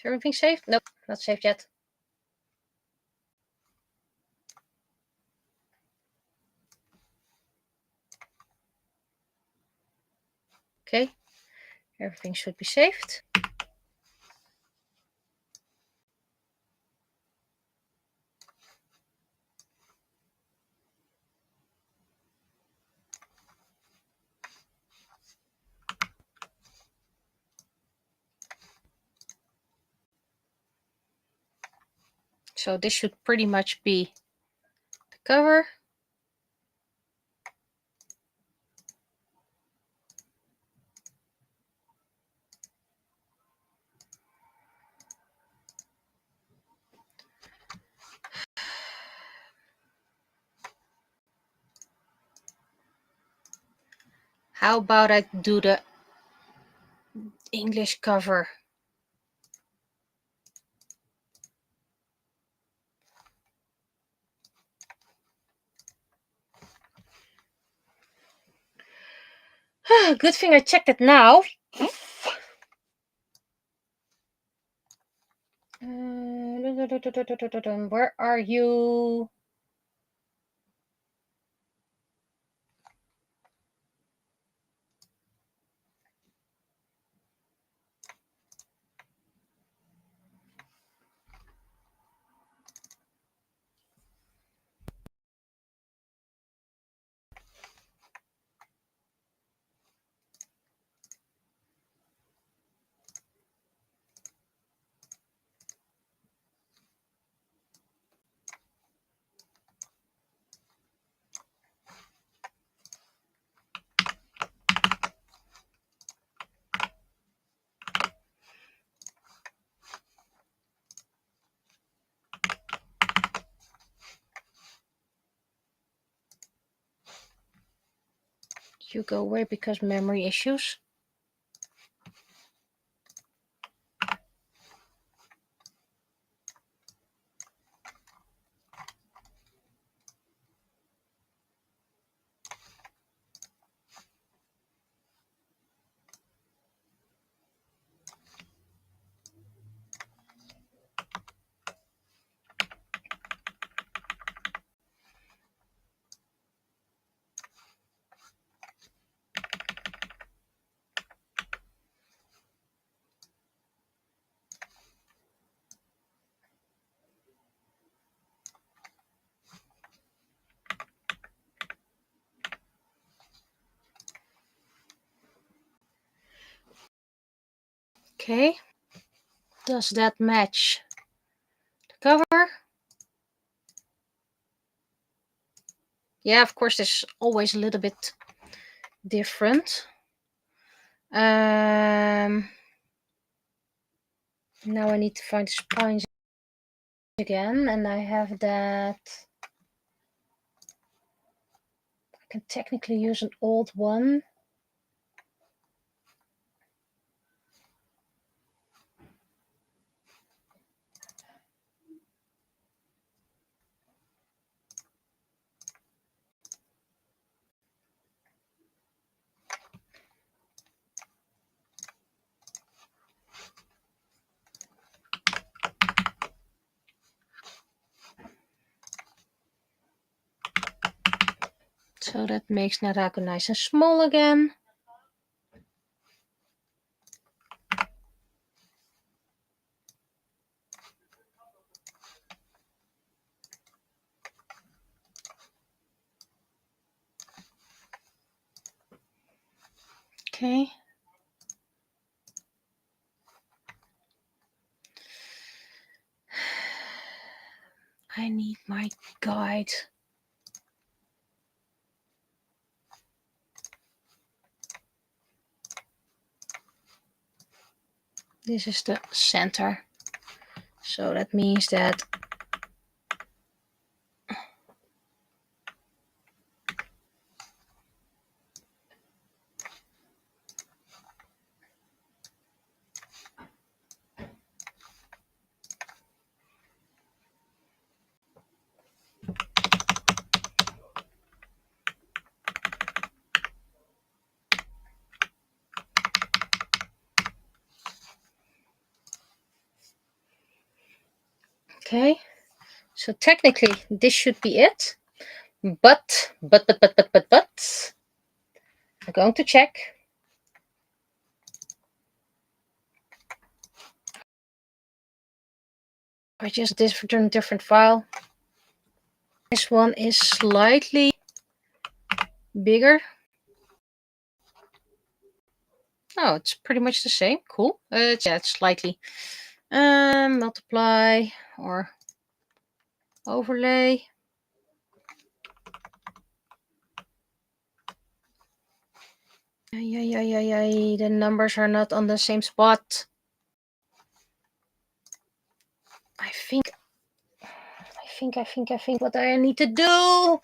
everything saved? Nope, not saved yet. Okay, everything should be saved. So this should pretty much be the cover. How about I do the English cover? Good thing I checked it now. Where are you? You go away because memory issues. Okay. Does that match the cover? Yeah, of course, it's always a little bit different. Now I need to find the spines again, and I have that. I can technically use an old one. So that makes Narako nice and small again. Okay. I need my guide. This is the center. So that means that okay. So technically this should be it. But I'm going to check. I just different file. This one is slightly bigger. Oh, it's pretty much the same. Cool. It's slightly multiply or overlay. Yeah. The numbers are not on the same spot. I think what I need to do.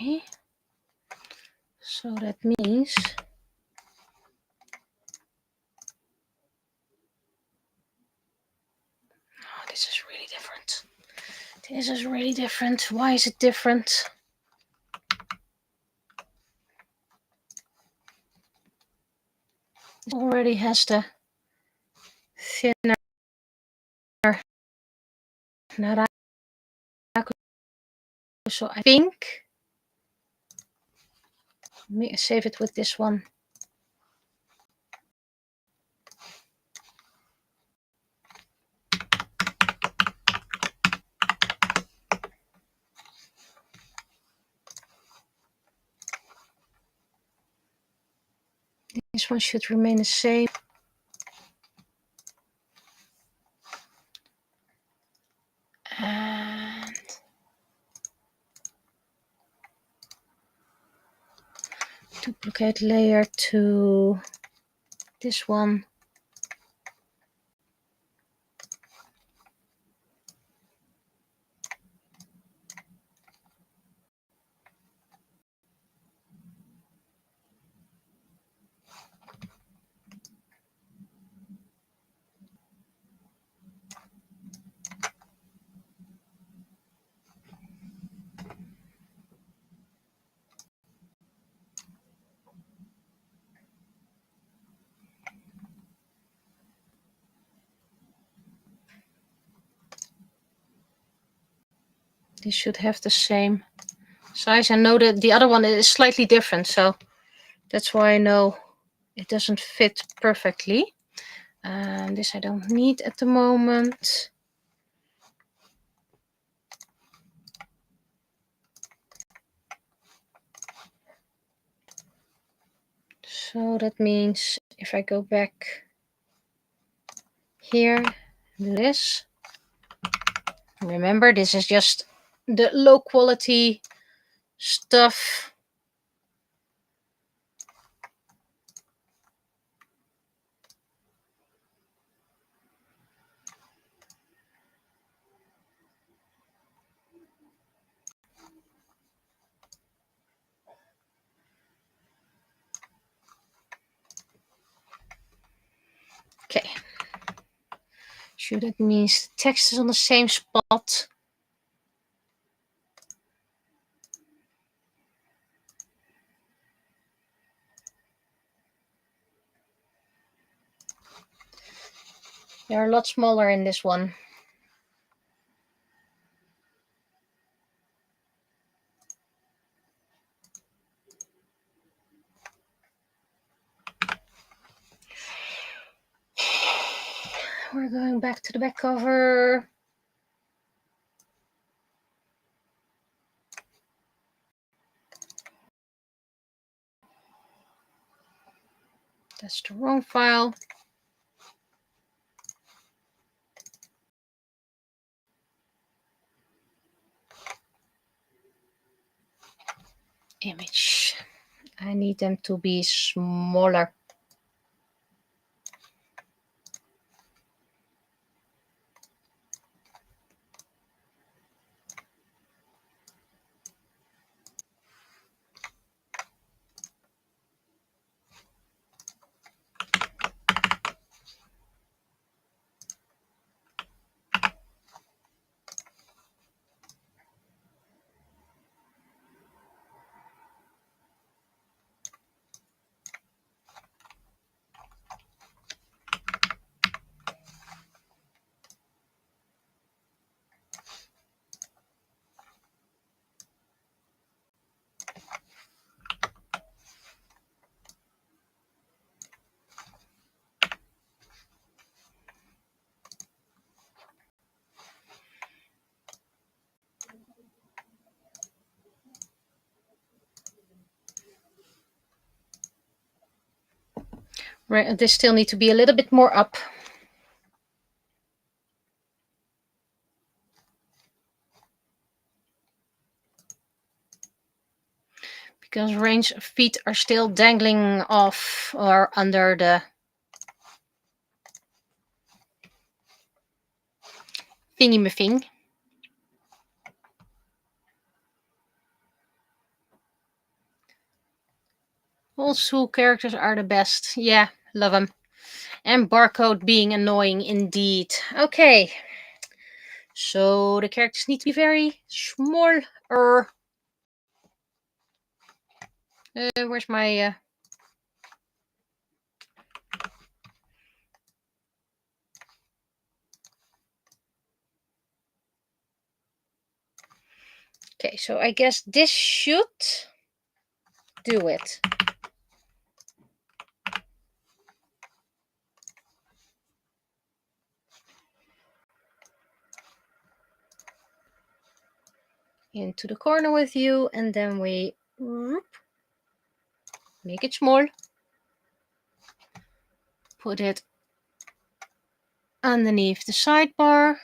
Okay. So that means this is really different. This is really different. Why is it different? It already has the thinner Narako. So I think let me save it with this one. This one should remain the same. And duplicate layer to this one. This should have the same size. I know that the other one is slightly different, so that's why I know it doesn't fit perfectly. This I don't need at the moment. So that means if I go back here, do this. Remember, this is just the low quality stuff. Okay. So that means the text is on the same spot. They're a lot smaller in this one. We're going back to the back cover. That's the wrong file. Image. I need them to be smaller. Right, they still need to be a little bit more up. Because Rain's feet are still dangling off or under the thingy-ma-thing. All Soul characters are the best. Yeah, love them. And Barcode being annoying indeed. Okay. So the characters need to be very small. Where's my... Okay, so I guess this should do it. Into the corner with you, and then we make it small. Put it underneath the sidebar.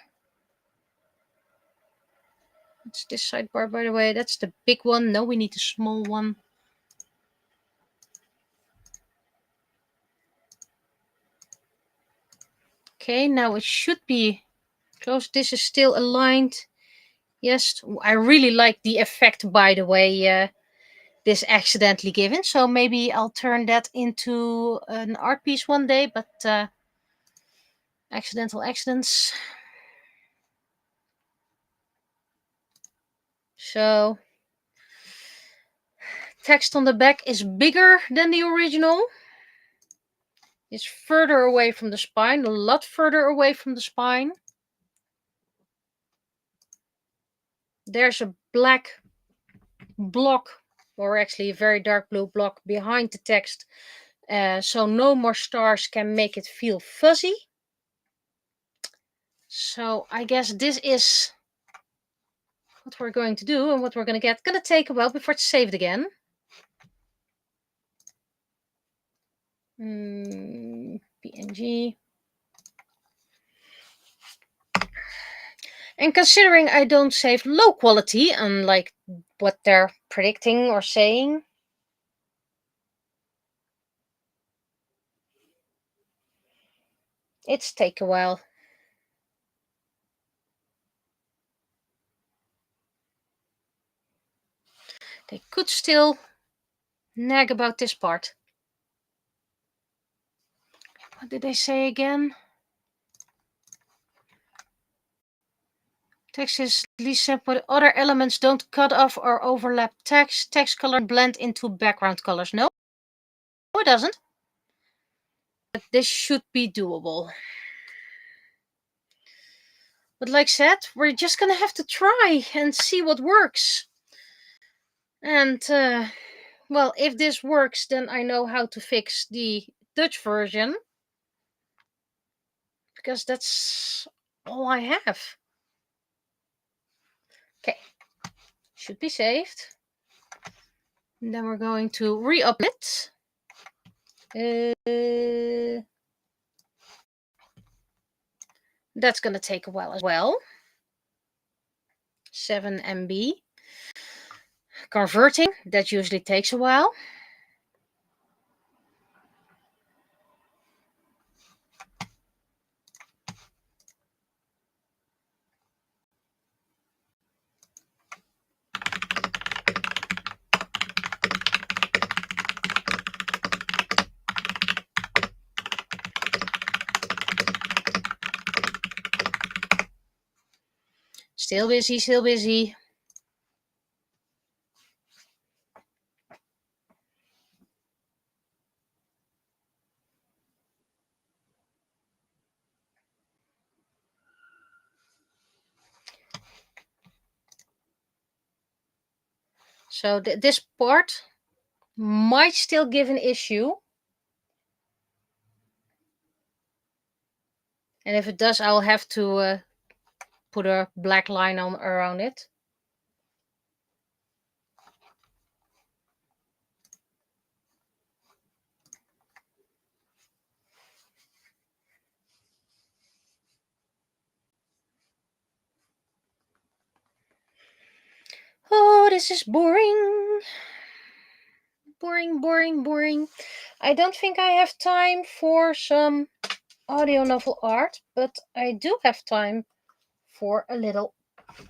What's this sidebar, by the way? That's the big one. No, we need a small one. Okay, now it should be close. This is still aligned. Yes, I really like the effect, by the way, this accidentally given. So maybe I'll turn that into an art piece one day, but accidental accidents. So text on the back is bigger than the original. It's further away from the spine, a lot further away from the spine. there's a black block, or actually a very dark blue block behind the text, so no more stars can make it feel fuzzy. So I guess this is what we're going to do and what we're going to get. Gonna take a while before it's saved again. PNG. And considering I don't save low quality, unlike what they're predicting or saying, it's take a while. They could still nag about this part. What did they say again? Text is least simple, but other elements don't cut off or overlap text. Text color blend into background colors. No, it doesn't. But this should be doable. But like I said, we're just gonna have to try and see what works. And, well, if this works, then I know how to fix the Dutch version. Because that's all I have. Okay. Should be saved. And then we're going to re-upload it. That's going to take a while as well. 7 MB. Converting, that usually takes a while. Still busy, still busy. So this part might still give an issue. And if it does, I'll have to put a black line on around it. Oh, this is boring. Boring. I don't think I have time for some audio novel art, but I do have time for a little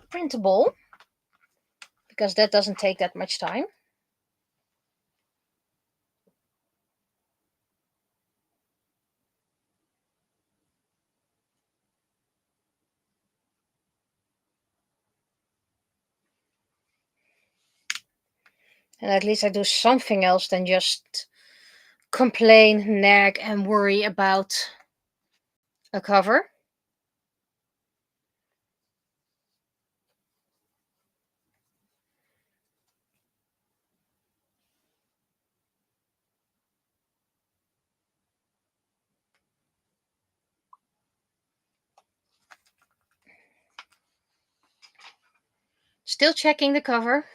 printable, because that doesn't take that much time. And at least I do something else than just complain, nag, and worry about a cover. Still checking the cover.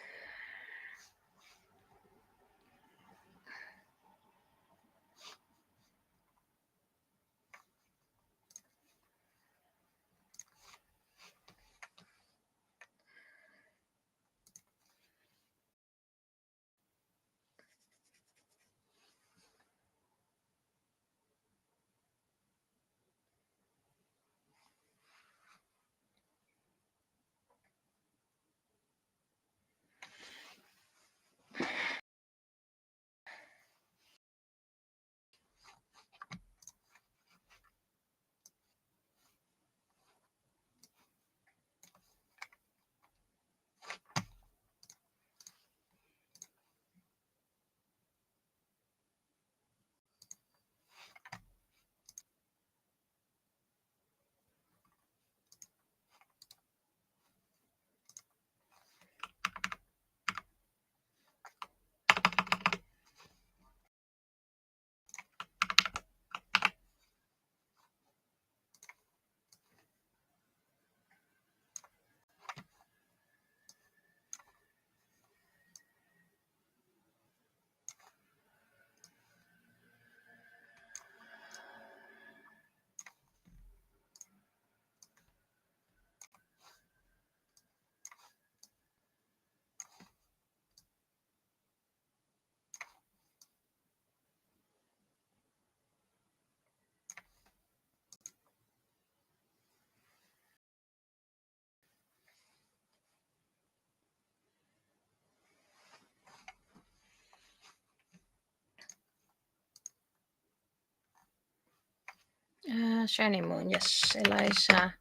Shiny Moon, yes, Eliza.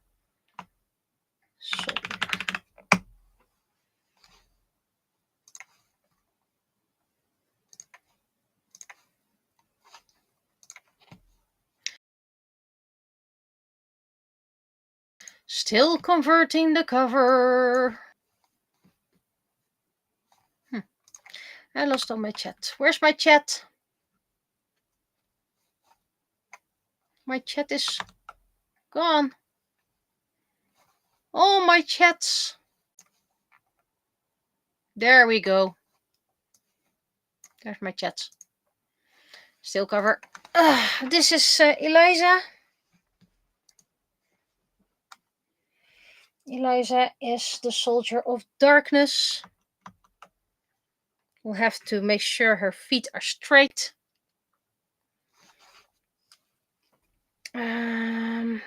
Soldier. Still converting the cover. I lost all my chat. Where's my chat? My chat is gone. All my chats. There we go. There's my chat. Still cover. This is Eliza. Eliza is the soldier of darkness. We'll have to make sure her feet are straight. I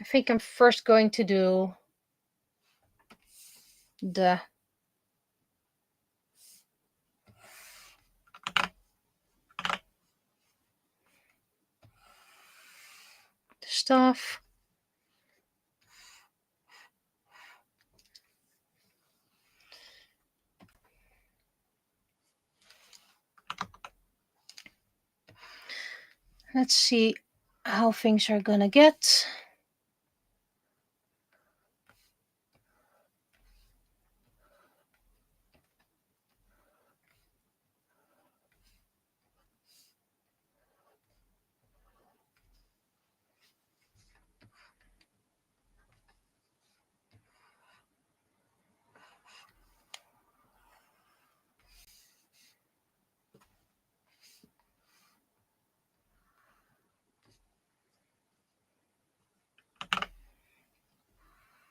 think I'm first going to do the stuff. Let's see how things are gonna get.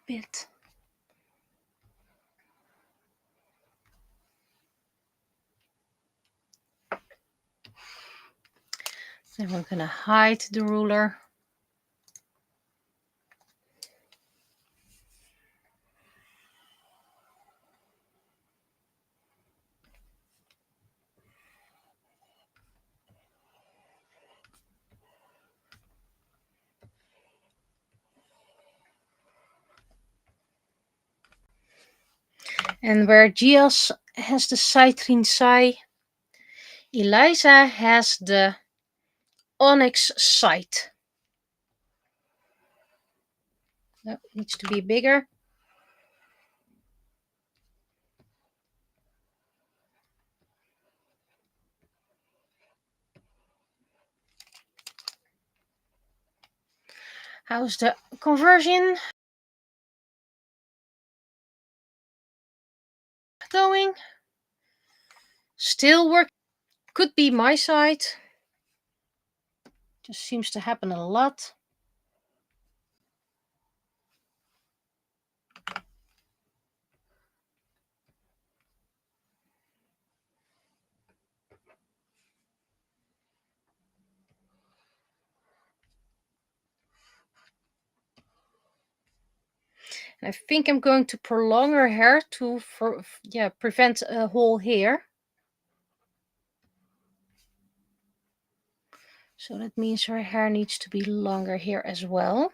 Bit. Then we're gonna hide the ruler. And where Gias has the citrine sai, Eliza has the onyx sight. That needs to be bigger. How's the conversion going? Still working. Could be my side. Just seems to happen a lot. I think I'm going to prolong her hair to prevent a hole here. So that means her hair needs to be longer here as well.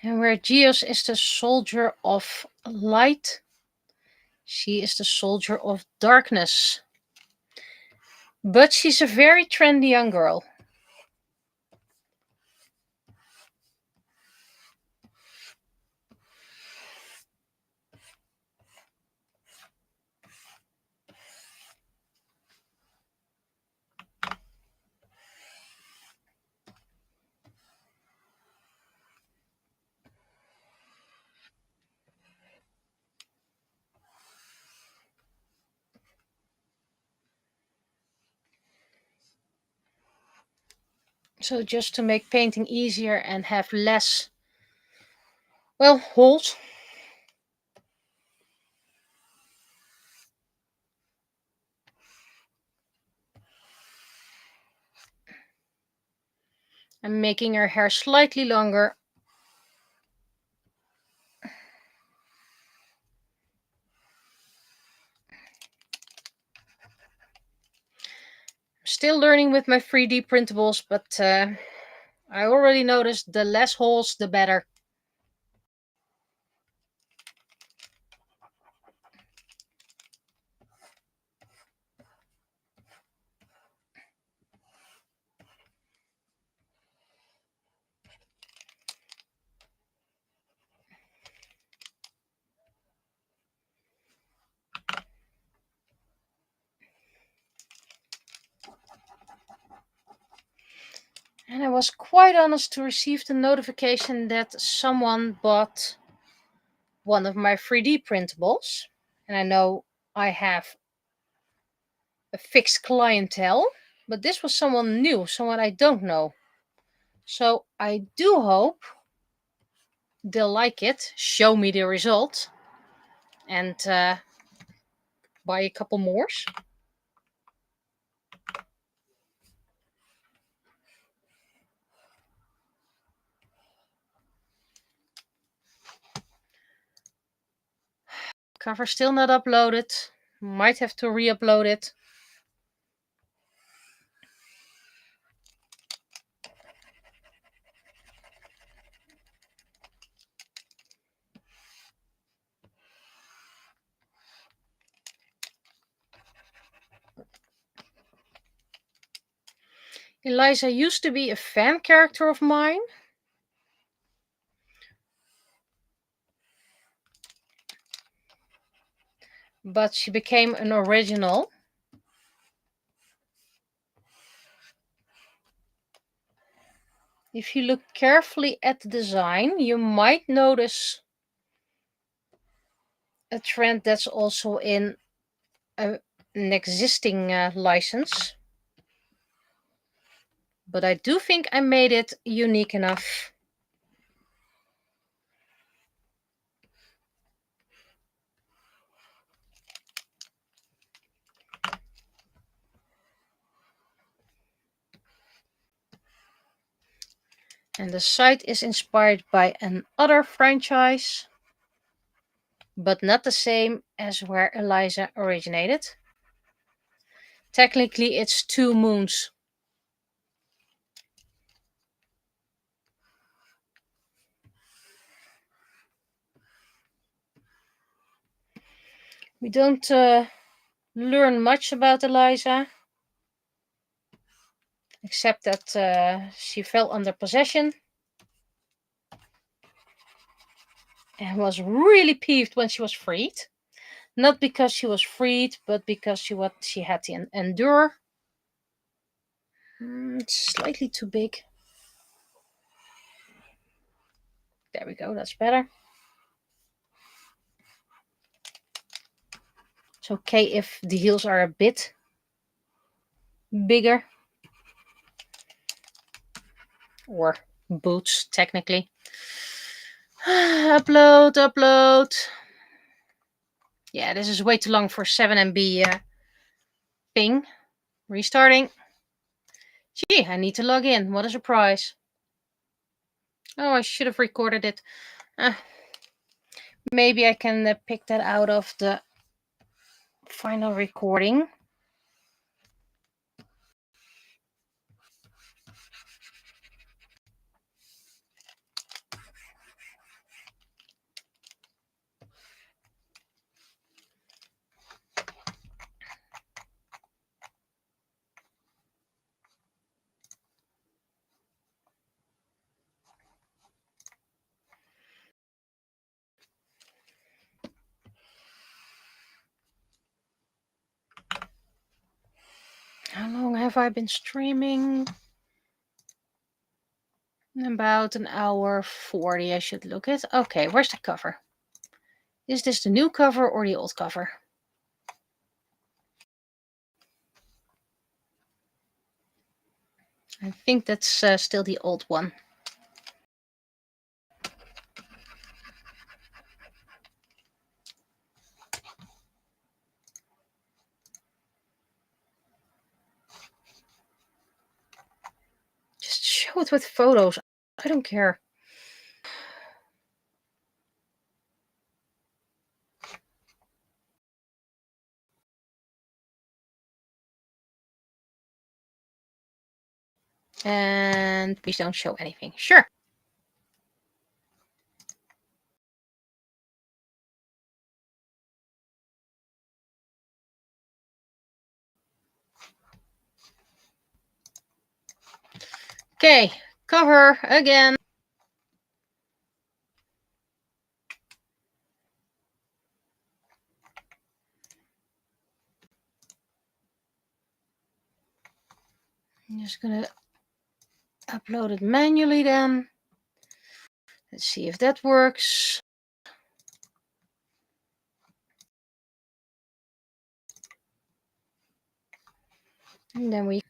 And where Geos is the soldier of light, she is the soldier of darkness. But she's a very trendy young girl. So just to make painting easier and have less, well, holes. I'm making her hair slightly longer. Still learning with my 3D printables, but I already noticed the less holes, the better. And I was quite honest to receive the notification that someone bought one of my 3D printables. And I know I have a fixed clientele, but this was someone new, someone I don't know. So I do hope they'll like it, show me the result, and buy a couple more. Cover still not uploaded. Might have to re-upload it. Eliza used to be a fan character of mine. But she became an original. If you look carefully at the design, you might notice a trend that's also in an existing license. But I do think I made it unique enough. And the site is inspired by another franchise, but not the same as where Eliza originated. Technically, it's Two Moons. We don't learn much about Eliza, except that she fell under possession and was really peeved when she was freed. Not because she was freed, but because she had to endure. It's slightly too big. There we go, that's better. It's okay if the heels are a bit bigger. Or boots, technically. Upload. Yeah, this is way too long for 7 MB ping. Restarting. Gee, I need to log in. What a surprise. Oh, I should have recorded it. Maybe I can pick that out of the final recording. How long have I been streaming? About an hour 40, I should look at. Okay, where's the cover? Is this the new cover or the old cover? I think that's still the old one. Just show it with photos. I don't care. And please don't show anything. Sure. Okay, cover again. I'm just gonna upload it manually then. Let's see if that works. And then we...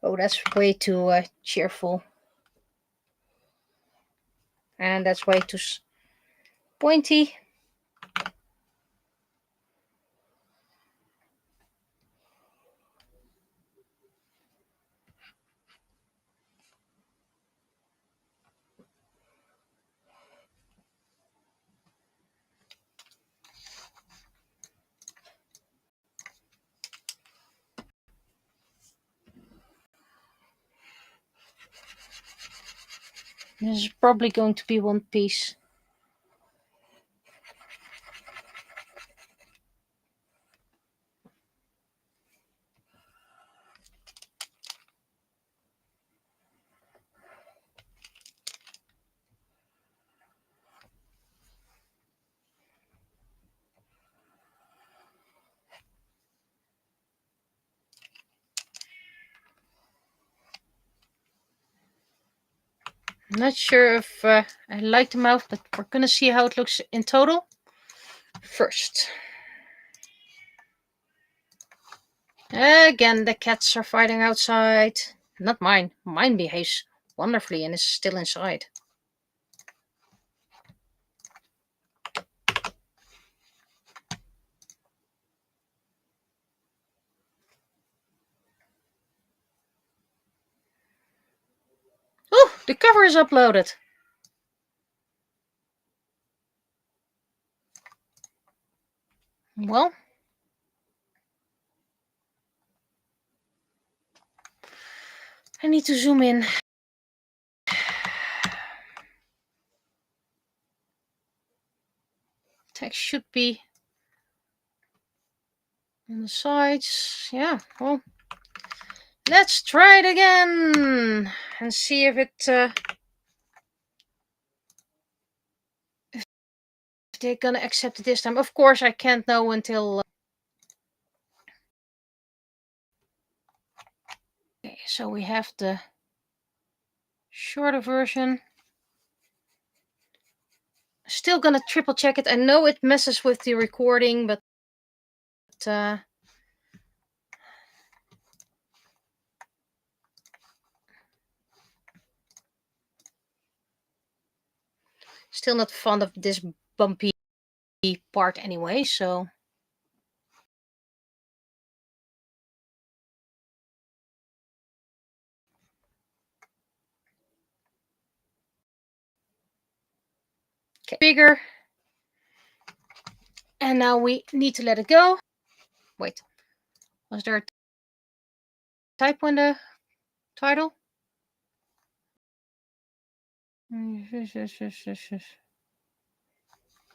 Oh, that's way too cheerful. And that's way too pointy. This is probably going to be one piece. I'm not sure if I like the mouth, but we're gonna see how it looks in total first. Again, the cats are fighting outside. Not mine. Mine behaves wonderfully and is still inside. Oh, the cover is uploaded. Well, I need to zoom in. Text should be on the sides. Yeah, well, let's try it again and see if it if they're gonna accept it this time. Of course, I can't know until. Okay, so we have the shorter version. Still gonna triple check it. I know it messes with the recording, but still not fond of this bumpy part anyway, so. Okay, bigger. And now we need to let it go. Wait, was there a typo in the title?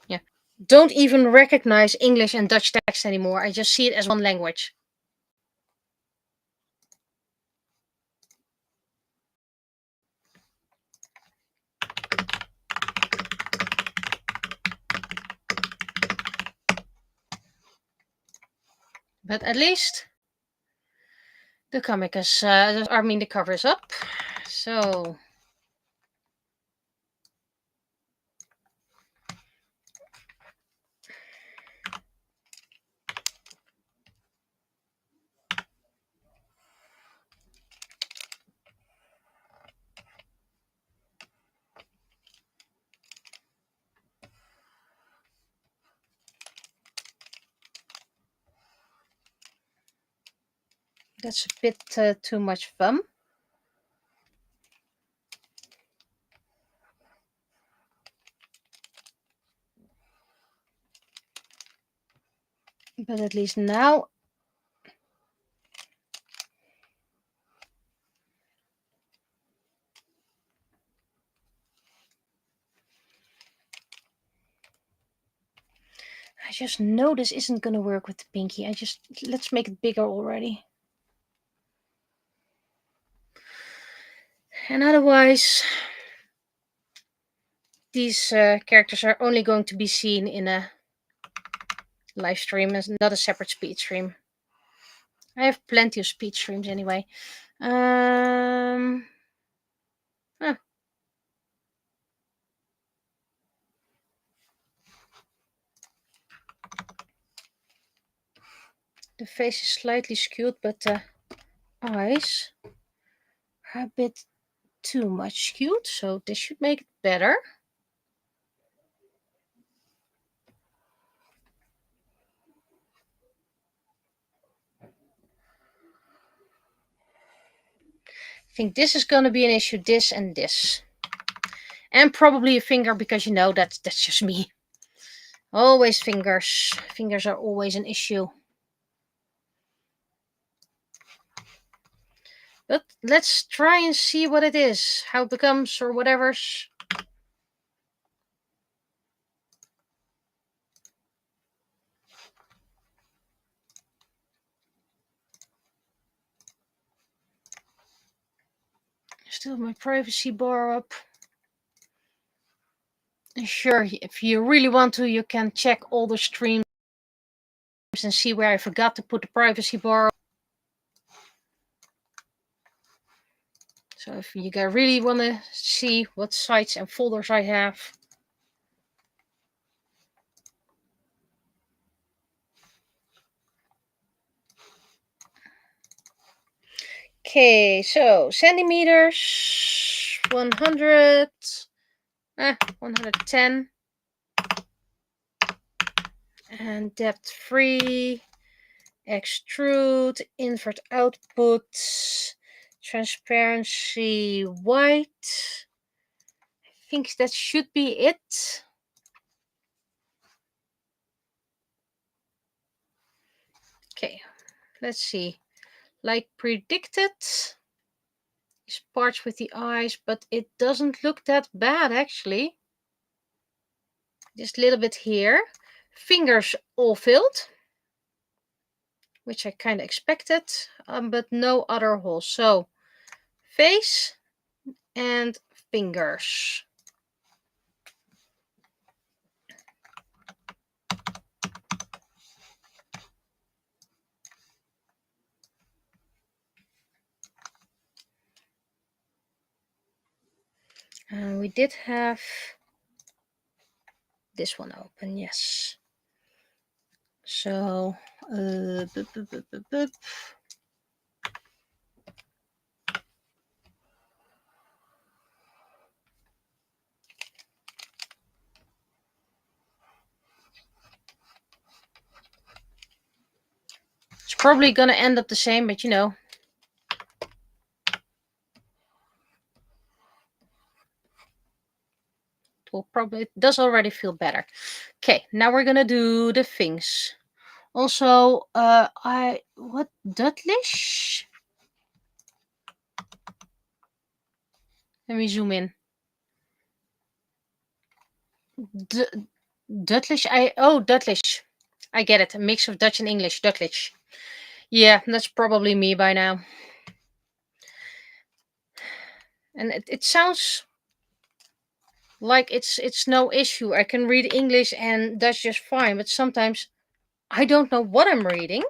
Yeah. Don't even recognize English and Dutch text anymore. I just see it as one language. But at least the comic is, the cover is up. So that's a bit too much fun. But at least now I just know this isn't going to work with the pinky. Let's make it bigger already. And otherwise, these characters are only going to be seen in a live stream and not a separate speed stream. I have plenty of speed streams anyway. The face is slightly skewed, but the eyes are a bit too much skewed, so this should make it better. I think this is going to be an issue, this and this. And probably a finger, because you know that's just me. Always fingers. Fingers are always an issue. But let's try and see what it is. How it becomes or whatever's. Still my privacy bar up. And sure, if you really want to, you can check all the streams and see where I forgot to put the privacy bar. So if you guys really want to see what sites and folders I have. Okay, so centimeters, 100, 110. And depth free, extrude, invert output, transparency white. I think that should be it. Okay, let's see. Like predicted, these parts with the eyes, but it doesn't look that bad actually. Just a little bit here. Fingers all filled, which I kind of expected, but no other holes. So face and fingers. We did have this one open, yes. So, it's probably going to end up the same, but you know. It does already feel better. Okay, now we're going to do the things. Also, what, Dutlish? Let me zoom in. Dutlish, Dutlish. I get it, a mix of Dutch and English, Dutlish. Yeah, that's probably me by now. And it sounds like it's no issue. I can read English and Dutch just fine, but sometimes I don't know what I'm reading.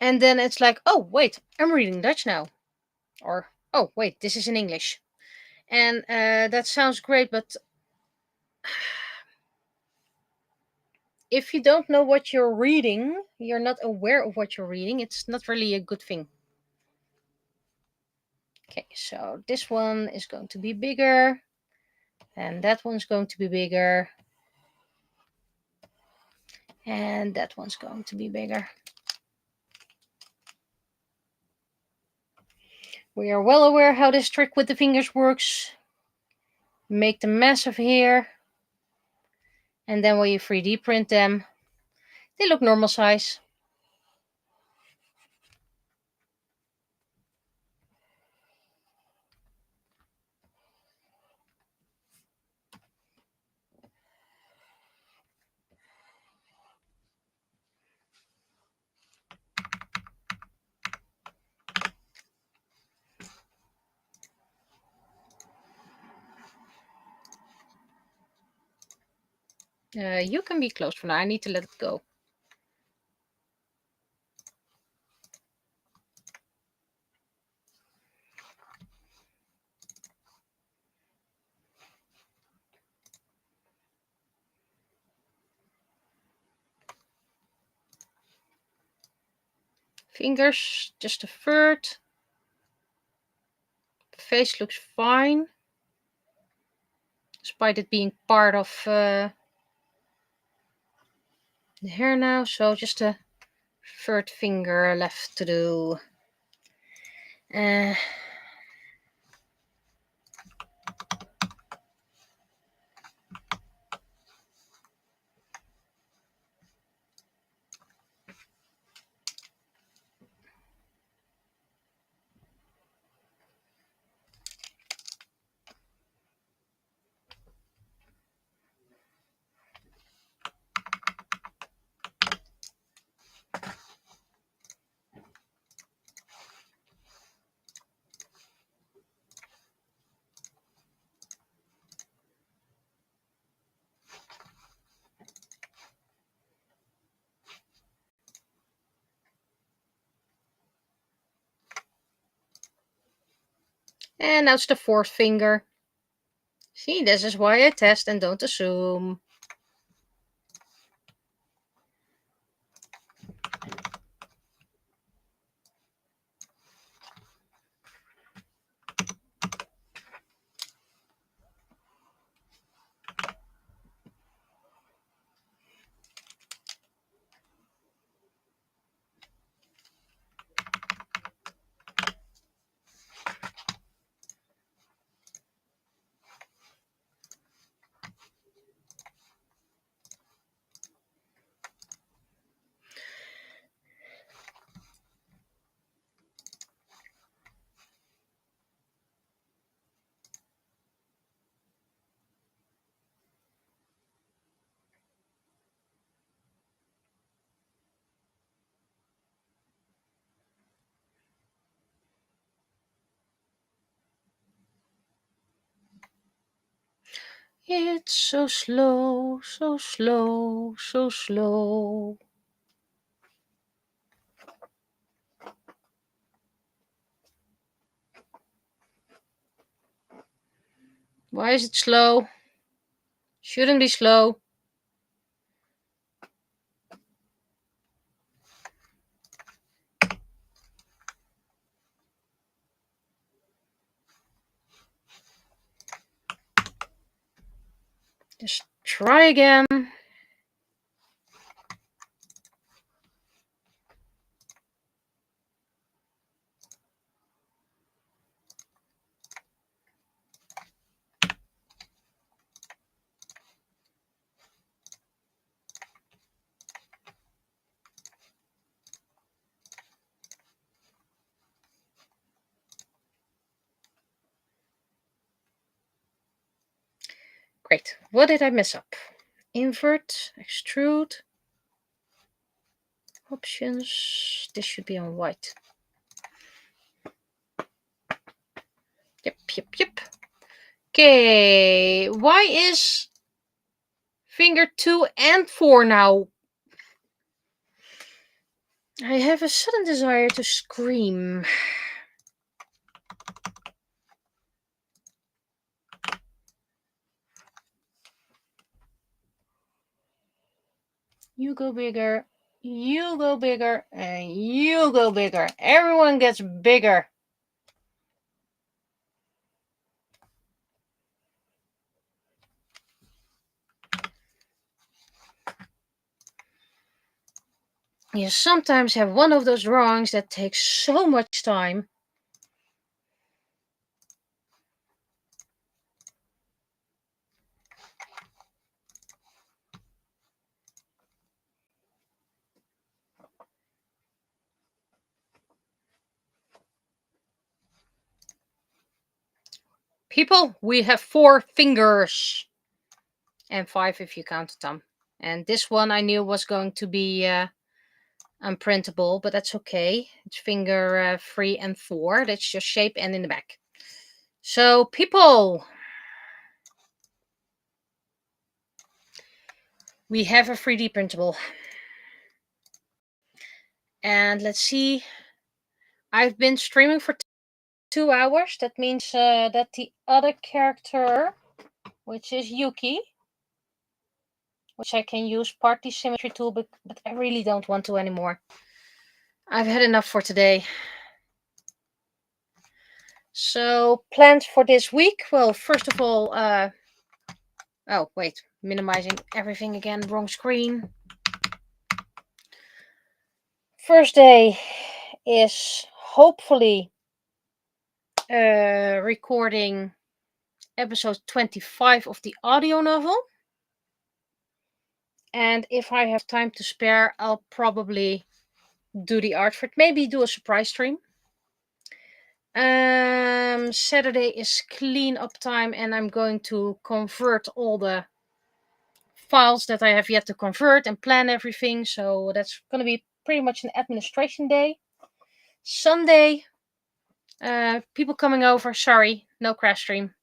And then it's like, oh, wait, I'm reading Dutch now. Or, oh, wait, this is in English. And that sounds great, but if you don't know what you're reading, you're not aware of what you're reading, it's not really a good thing. Okay, so this one is going to be bigger. And that one's going to be bigger. And that one's going to be bigger. We are well aware how this trick with the fingers works. Make the massive here. And then when you 3D print them, they look normal size. You can be close for now. I need to let it go. Fingers, just a third. The face looks fine, despite it being part of the hair now. So just a third finger left to do. And now it's the fourth finger. See, this is why I test and don't assume. It's so slow, so slow, so slow. Why is it slow? Shouldn't be slow. Just try again. Great. What did I mess up? Invert, extrude, options. This should be on white. Yep. Okay, why is finger 2 and 4 now? I have a sudden desire to scream. You go bigger, you go bigger, and you go bigger. Everyone gets bigger. You sometimes have one of those drawings that takes so much time. People, we have 4 fingers. And 5 if you count the thumb. And this one I knew was going to be unprintable, but that's okay. It's finger 3 and 4. That's just shape and in the back. So, people, we have a 3D printable. And let's see. I've been streaming for 2 hours. That means that the other character, which is Yuki, which I can use partly symmetry tool, but I really don't want to anymore. I've had enough for today. So, plans for this week. Well, first of all, oh, wait, minimizing everything again, wrong screen. First day is hopefully recording episode 25 of the audio novel. And if I have time to spare, I'll probably do the art for it. Maybe do a surprise stream. Saturday is clean up time, and I'm going to convert all the files that I have yet to convert and plan everything. So that's going to be pretty much an administration day. Sunday, people coming over. Sorry, no craft stream.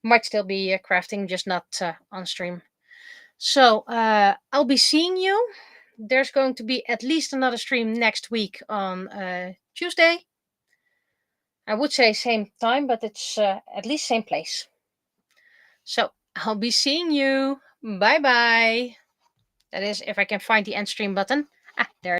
Might still be crafting, just not on stream. So I'll be seeing you. There's going to be at least another stream next week on Tuesday. I would say same time, but it's at least same place. So I'll be seeing you. Bye bye. That is if I can find the end stream button. Ah, there.